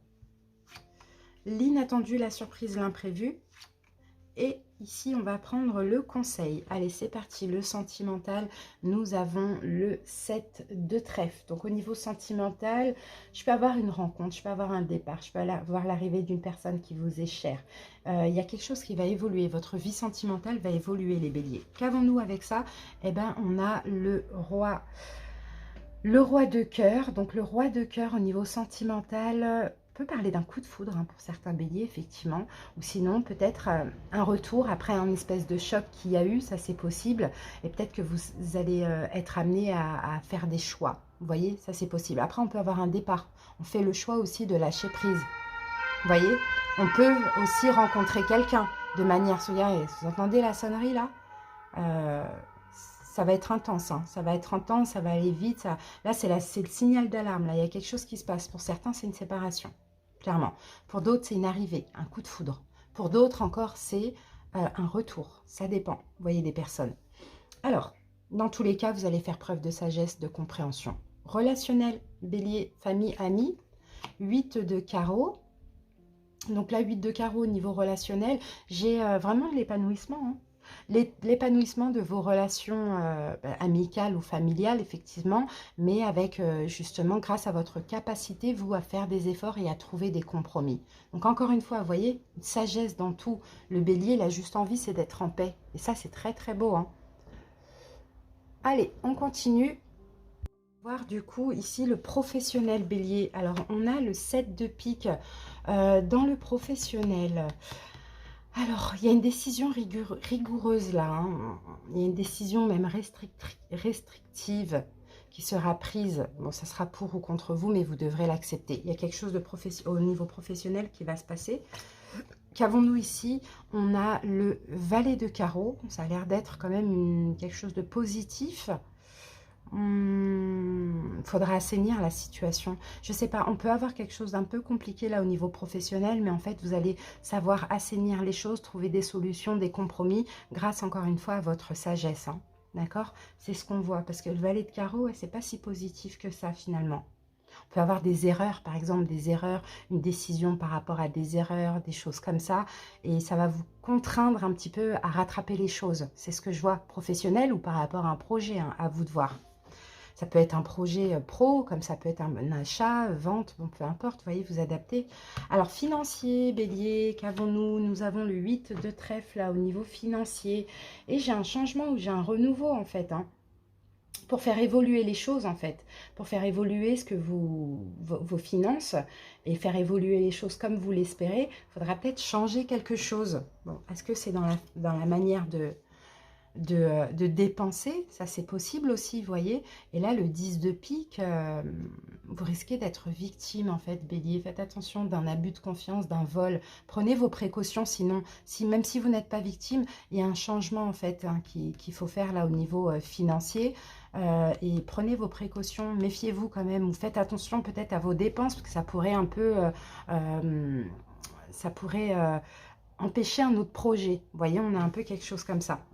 L'inattendu, la surprise, l'imprévu. Et ici, on va prendre le conseil. Allez, c'est parti. Le sentimental, nous avons le 7 de trèfle. Donc, au niveau sentimental, je peux avoir une rencontre, je peux avoir un départ, je peux avoir l'arrivée d'une personne qui vous est chère. Il y a quelque chose qui va évoluer. Votre vie sentimentale va évoluer, les béliers. Qu'avons-nous avec ça? Eh bien, on a le roi. Le roi de cœur. Donc, le roi de cœur au niveau sentimental peut parler d'un coup de foudre hein, pour certains béliers, effectivement. Ou sinon, peut-être un retour après un espèce de choc qu'il y a eu. Ça, c'est possible. Et peut-être que vous allez être amené à faire des choix. Vous voyez, ça, c'est possible. Après, on peut avoir un départ. On fait le choix aussi de lâcher prise. Vous voyez, on peut aussi rencontrer quelqu'un de manière... Regardez, vous entendez la sonnerie, là ça va être intense, hein. Ça va être intense, ça va aller vite. Ça... Là, c'est le signal d'alarme. Là, il y a quelque chose qui se passe. Pour certains, c'est une séparation, clairement. Pour d'autres, c'est une arrivée, un coup de foudre. Pour d'autres, encore, c'est un retour. Ça dépend, vous voyez, des personnes. Alors, dans tous les cas, vous allez faire preuve de sagesse, de compréhension. Relationnel, bélier, famille, amis. 8 de carreau. Donc là, 8 de carreau au niveau relationnel, j'ai vraiment de l'épanouissement, hein. L'épanouissement de vos relations amicales ou familiales, effectivement, mais avec justement, grâce à votre capacité, vous, à faire des efforts et à trouver des compromis. Donc encore une fois, vous voyez, une sagesse dans tout. Le bélier, il a juste envie, c'est d'être en paix. Et ça, c'est très très beau, hein. Allez, on continue. Voir du coup ici le professionnel bélier. Alors, on a le 7 de pique dans le professionnel. Alors, il y a une décision rigoureuse là, hein. Il y a une décision même restrictive qui sera prise. Bon, ça sera pour ou contre vous, mais vous devrez l'accepter. Il y a quelque chose de au niveau professionnel qui va se passer. Qu'avons-nous ici? On a le valet de carreau. Ça a l'air d'être quand même quelque chose de positif. Faudra assainir la situation. Je sais pas, on peut avoir quelque chose d'un peu compliqué là au niveau professionnel, mais en fait vous allez savoir assainir les choses, trouver des solutions, des compromis, grâce encore une fois à votre sagesse, hein. D'accord? C'est ce qu'on voit, parce que le valet de carreau, c'est pas si positif que ça finalement. On peut avoir des erreurs, par exemple des erreurs, une décision par rapport à des erreurs, des choses comme ça, et ça va vous contraindre un petit peu à rattraper les choses. C'est ce que je vois, professionnel ou par rapport à un projet, hein, à vous de voir. Ça peut être un projet pro, comme ça peut être un achat, vente, bon, peu importe, vous voyez, vous adaptez. Alors, financier, bélier, qu'avons-nous? Nous avons le 8 de trèfle, là, au niveau financier. Et j'ai un changement ou j'ai un renouveau, en fait, hein, pour faire évoluer les choses, en fait. Pour faire évoluer ce que vos finances et faire évoluer les choses comme vous l'espérez, il faudra peut-être changer quelque chose. Bon, est-ce que c'est dans la manière de dépenser, ça c'est possible aussi, vous voyez. Et là, le 10 de pique, vous risquez d'être victime, en fait, bélier. Faites attention d'un abus de confiance, d'un vol. Prenez vos précautions, sinon, même si vous n'êtes pas victime, il y a un changement, en fait, hein, qu'il faut faire là au niveau financier. Et prenez vos précautions, méfiez-vous quand même, ou faites attention peut-être à vos dépenses, parce que ça pourrait un peu... empêcher un autre projet. Vous voyez, on a un peu quelque chose comme ça.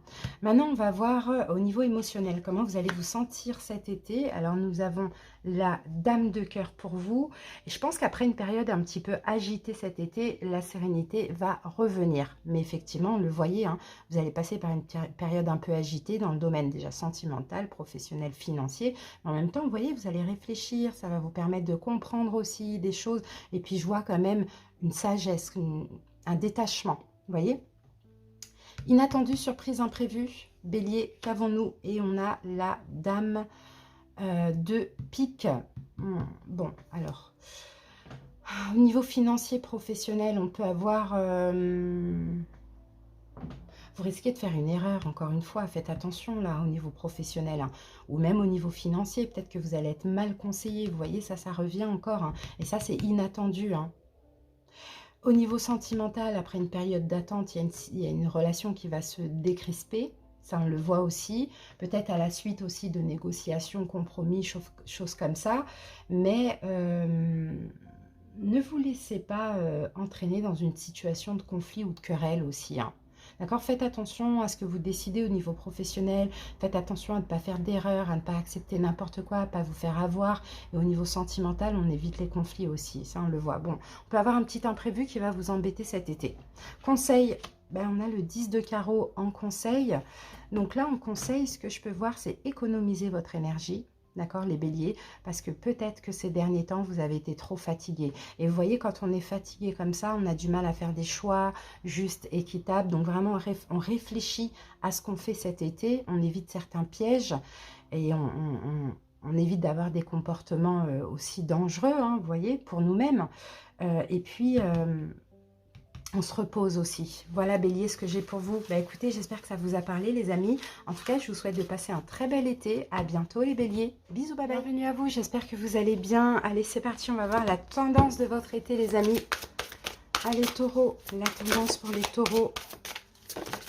Maintenant, on va voir au niveau émotionnel, comment vous allez vous sentir cet été. Alors, nous avons la dame de cœur pour vous. Et je pense qu'après une période un petit peu agitée cet été, la sérénité va revenir. Mais effectivement, le voyez, hein, vous allez passer par une période un peu agitée dans le domaine déjà sentimental, professionnel, financier. Mais en même temps, vous voyez, vous allez réfléchir. Ça va vous permettre de comprendre aussi des choses. Et puis, je vois quand même une sagesse, un détachement, vous voyez. Inattendu, surprise, imprévue, bélier, qu'avons-nous? Et on a la dame de pique. Bon, alors, au niveau financier, professionnel, on peut avoir... vous risquez de faire une erreur, encore une fois, faites attention là au niveau professionnel, hein, ou même au niveau financier, peut-être que vous allez être mal conseillé, vous voyez, ça revient encore, hein, et ça c'est inattendu, hein. Au niveau sentimental, après une période d'attente, il y a une relation qui va se décrisper. Ça, on le voit aussi. Peut-être à la suite aussi de négociations, compromis, choses comme ça. Mais ne vous laissez pas entraîner dans une situation de conflit ou de querelle aussi, hein. D'accord? Faites attention à ce que vous décidez au niveau professionnel. Faites attention à ne pas faire d'erreurs, à ne pas accepter n'importe quoi, à ne pas vous faire avoir. Et au niveau sentimental, on évite les conflits aussi. Ça, on le voit. Bon, on peut avoir un petit imprévu qui va vous embêter cet été. Conseil, ben, on a le 10 de carreau en conseil. Donc là, en conseil, ce que je peux voir, c'est économiser votre énergie. D'accord, les béliers, parce que peut-être que ces derniers temps, vous avez été trop fatigués. Et vous voyez, quand on est fatigué comme ça, on a du mal à faire des choix justes, équitables. Donc vraiment, on réfléchit à ce qu'on fait cet été, on évite certains pièges et on évite d'avoir des comportements aussi dangereux, hein, vous voyez, pour nous-mêmes. Et puis... on se repose aussi. Voilà, Bélier, ce que j'ai pour vous. Bah écoutez, j'espère que ça vous a parlé, les amis. En tout cas, je vous souhaite de passer un très bel été. À bientôt, les Béliers. Bisous, bye bye. Bienvenue à vous. J'espère que vous allez bien. Allez, c'est parti. On va voir la tendance de votre été, les amis. Allez, taureau. La tendance pour les taureaux.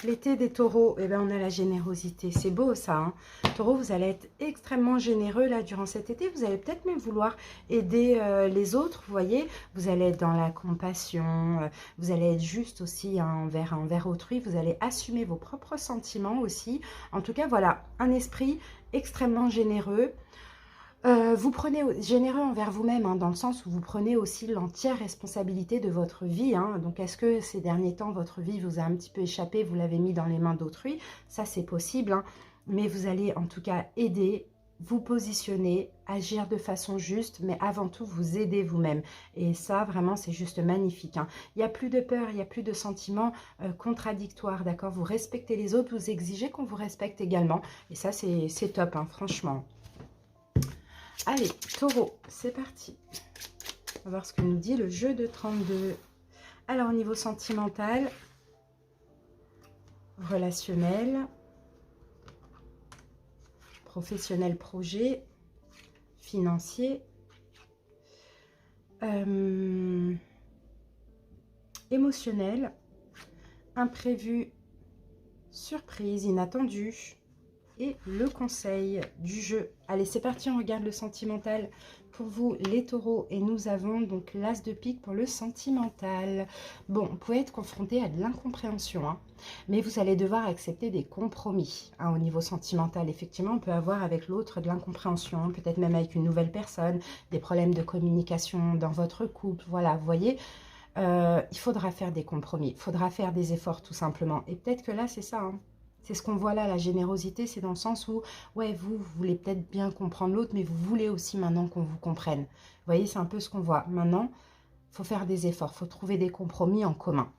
L'été des taureaux, eh ben, on a la générosité. C'est beau, ça, hein. Taureau, vous allez être extrêmement généreux là durant cet été. Vous allez peut-être même vouloir aider les autres, vous voyez. Vous allez être dans la compassion. Vous allez être juste aussi hein, envers autrui. Vous allez assumer vos propres sentiments aussi. En tout cas, voilà, un esprit extrêmement généreux. Vous prenez généreux envers vous-même, hein, dans le sens où vous prenez aussi l'entière responsabilité de votre vie. Hein. Donc, est-ce que ces derniers temps, votre vie vous a un petit peu échappé, vous l'avez mis dans les mains d'autrui? Ça, c'est possible. Hein. Mais vous allez en tout cas aider, vous positionner, agir de façon juste, mais avant tout, vous aider vous-même. Et ça, vraiment, c'est juste magnifique. Hein. Il n'y a plus de peur, il n'y a plus de sentiments contradictoires, d'accord? Vous respectez les autres, vous exigez qu'on vous respecte également. Et ça, c'est top, hein, franchement. Allez, taureau, c'est parti. On va voir ce que nous dit le jeu de 32. Alors, au niveau sentimental, relationnel, professionnel, projet, financier, émotionnel, imprévu, surprise, inattendu. Et le conseil du jeu. Allez, c'est parti, on regarde le sentimental pour vous, les taureaux. Et nous avons donc l'as de pique pour le sentimental. Bon, vous pouvez être confronté à de l'incompréhension, hein, mais vous allez devoir accepter des compromis hein, au niveau sentimental. Effectivement, on peut avoir avec l'autre de l'incompréhension, peut-être même avec une nouvelle personne, des problèmes de communication dans votre couple. Voilà, vous voyez, il faudra faire des compromis, il faudra faire des efforts tout simplement. Et peut-être que là, c'est ça, hein. C'est ce qu'on voit là, la générosité, c'est dans le sens où, ouais, vous voulez peut-être bien comprendre l'autre, mais vous voulez aussi maintenant qu'on vous comprenne. Vous voyez, c'est un peu ce qu'on voit. Maintenant, il faut faire des efforts, il faut trouver des compromis en commun.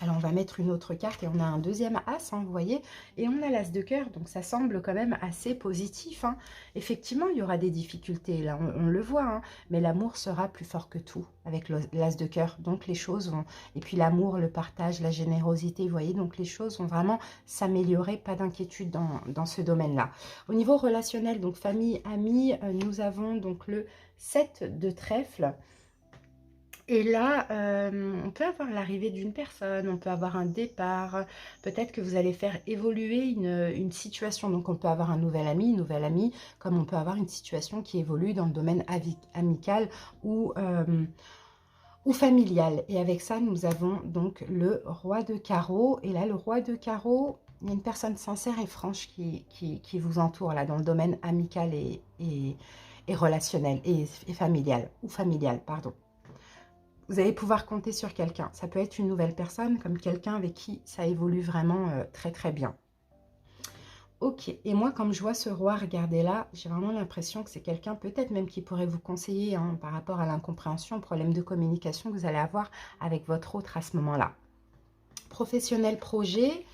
Alors, on va mettre une autre carte et on a un deuxième as, hein, vous voyez, et on a l'as de cœur, donc ça semble quand même assez positif. Hein. Effectivement, il y aura des difficultés, là, on le voit, hein, mais l'amour sera plus fort que tout avec l'as de cœur. Donc, les choses vont... Et puis, l'amour, le partage, la générosité, vous voyez, donc les choses vont vraiment s'améliorer, pas d'inquiétude dans ce domaine-là. Au niveau relationnel, donc famille, amis, nous avons donc le 7 de trèfle. Et là, on peut avoir l'arrivée d'une personne, on peut avoir un départ, peut-être que vous allez faire évoluer une situation. Donc, on peut avoir un nouvel ami, une nouvelle amie, comme on peut avoir une situation qui évolue dans le domaine amical ou familial. Et avec ça, nous avons donc le roi de carreau. Et là, le roi de carreau, il y a une personne sincère et franche qui vous entoure là dans le domaine amical et relationnel et familial, ou familial, pardon. Vous allez pouvoir compter sur quelqu'un. Ça peut être une nouvelle personne, comme quelqu'un avec qui ça évolue vraiment très très bien. Ok, et moi, comme je vois ce roi, regardez là, j'ai vraiment l'impression que c'est quelqu'un peut-être même qui pourrait vous conseiller hein, par rapport à l'incompréhension, problème de communication que vous allez avoir avec votre autre à ce moment-là. Professionnel, projet,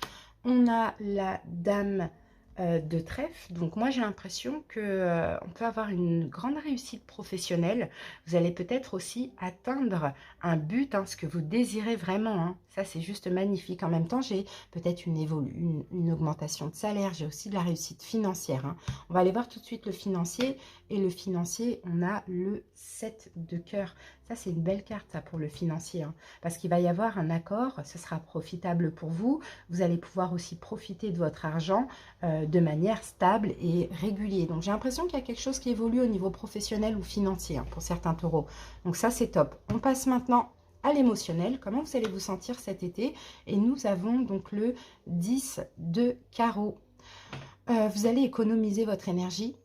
on a la dame de trèfle. Donc moi j'ai l'impression que on peut avoir une grande réussite professionnelle. Vous allez peut-être aussi atteindre un but, hein, ce que vous désirez vraiment, hein. Ça c'est juste magnifique. En même temps j'ai peut-être une augmentation de salaire. J'ai aussi de la réussite financière, hein. On va aller voir tout de suite le financier. Et le financier, on a le 7 de cœur. Ça c'est une belle carte ça pour le financier, hein, parce qu'il va y avoir un accord. Ce sera profitable pour vous. Vous allez pouvoir aussi profiter de votre argent de manière stable et régulière. Donc j'ai l'impression qu'il y a quelque chose qui évolue au niveau professionnel ou financier, hein, pour certains taureaux. Donc ça c'est top. On passe maintenant à l'émotionnel. Comment vous allez vous sentir cet été? Et nous avons donc le 10 de carreau. Vous allez économiser votre énergie.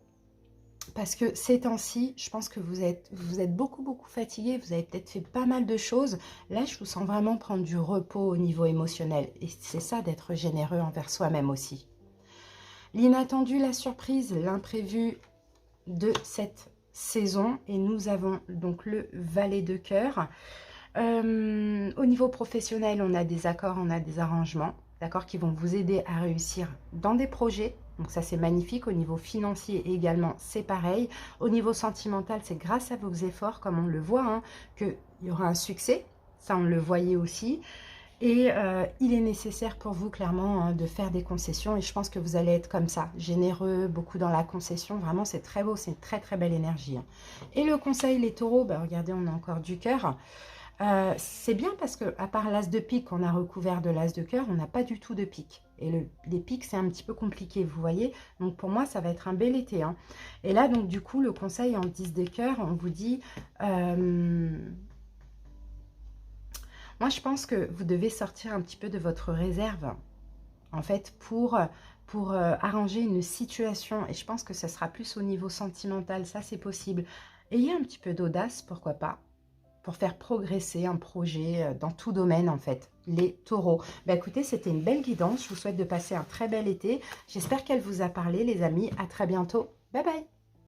Parce que ces temps-ci, je pense que vous êtes beaucoup fatigué. Vous avez peut-être fait pas mal de choses. Là, je vous sens vraiment prendre du repos au niveau émotionnel. Et c'est ça d'être généreux envers soi-même aussi. L'inattendu, la surprise, l'imprévu de cette saison. Et nous avons donc le valet de cœur. Au niveau professionnel, on a des accords, on a des arrangements, d'accord, qui vont vous aider à réussir dans des projets. Donc ça, c'est magnifique. Au niveau financier également, c'est pareil. Au niveau sentimental, c'est grâce à vos efforts, comme on le voit, hein, qu'il y aura un succès. Ça, on le voyait aussi. Et il est nécessaire pour vous, clairement, hein, de faire des concessions. Et je pense que vous allez être comme ça, généreux, beaucoup dans la concession. Vraiment, c'est très beau, c'est une très belle énergie, hein. Et le conseil, les taureaux, ben, regardez, on a encore du cœur. C'est bien parce que à part l'as de pique qu'on a recouvert de l'as de cœur, on n'a pas du tout de pique. Et les piques, c'est un petit peu compliqué, vous voyez. Donc pour moi, ça va être un bel été, hein. Et là, donc du coup, le conseil en 10 de cœur, on vous dit... moi, je pense que vous devez sortir un petit peu de votre réserve, en fait, pour arranger une situation. Et je pense que ça sera plus au niveau sentimental, ça c'est possible. Ayez un petit peu d'audace, pourquoi pas, pour faire progresser un projet dans tout domaine, en fait, les taureaux. Bah, écoutez, c'était une belle guidance. Je vous souhaite de passer un très bel été. J'espère qu'elle vous a parlé, les amis. À très bientôt. Bye bye.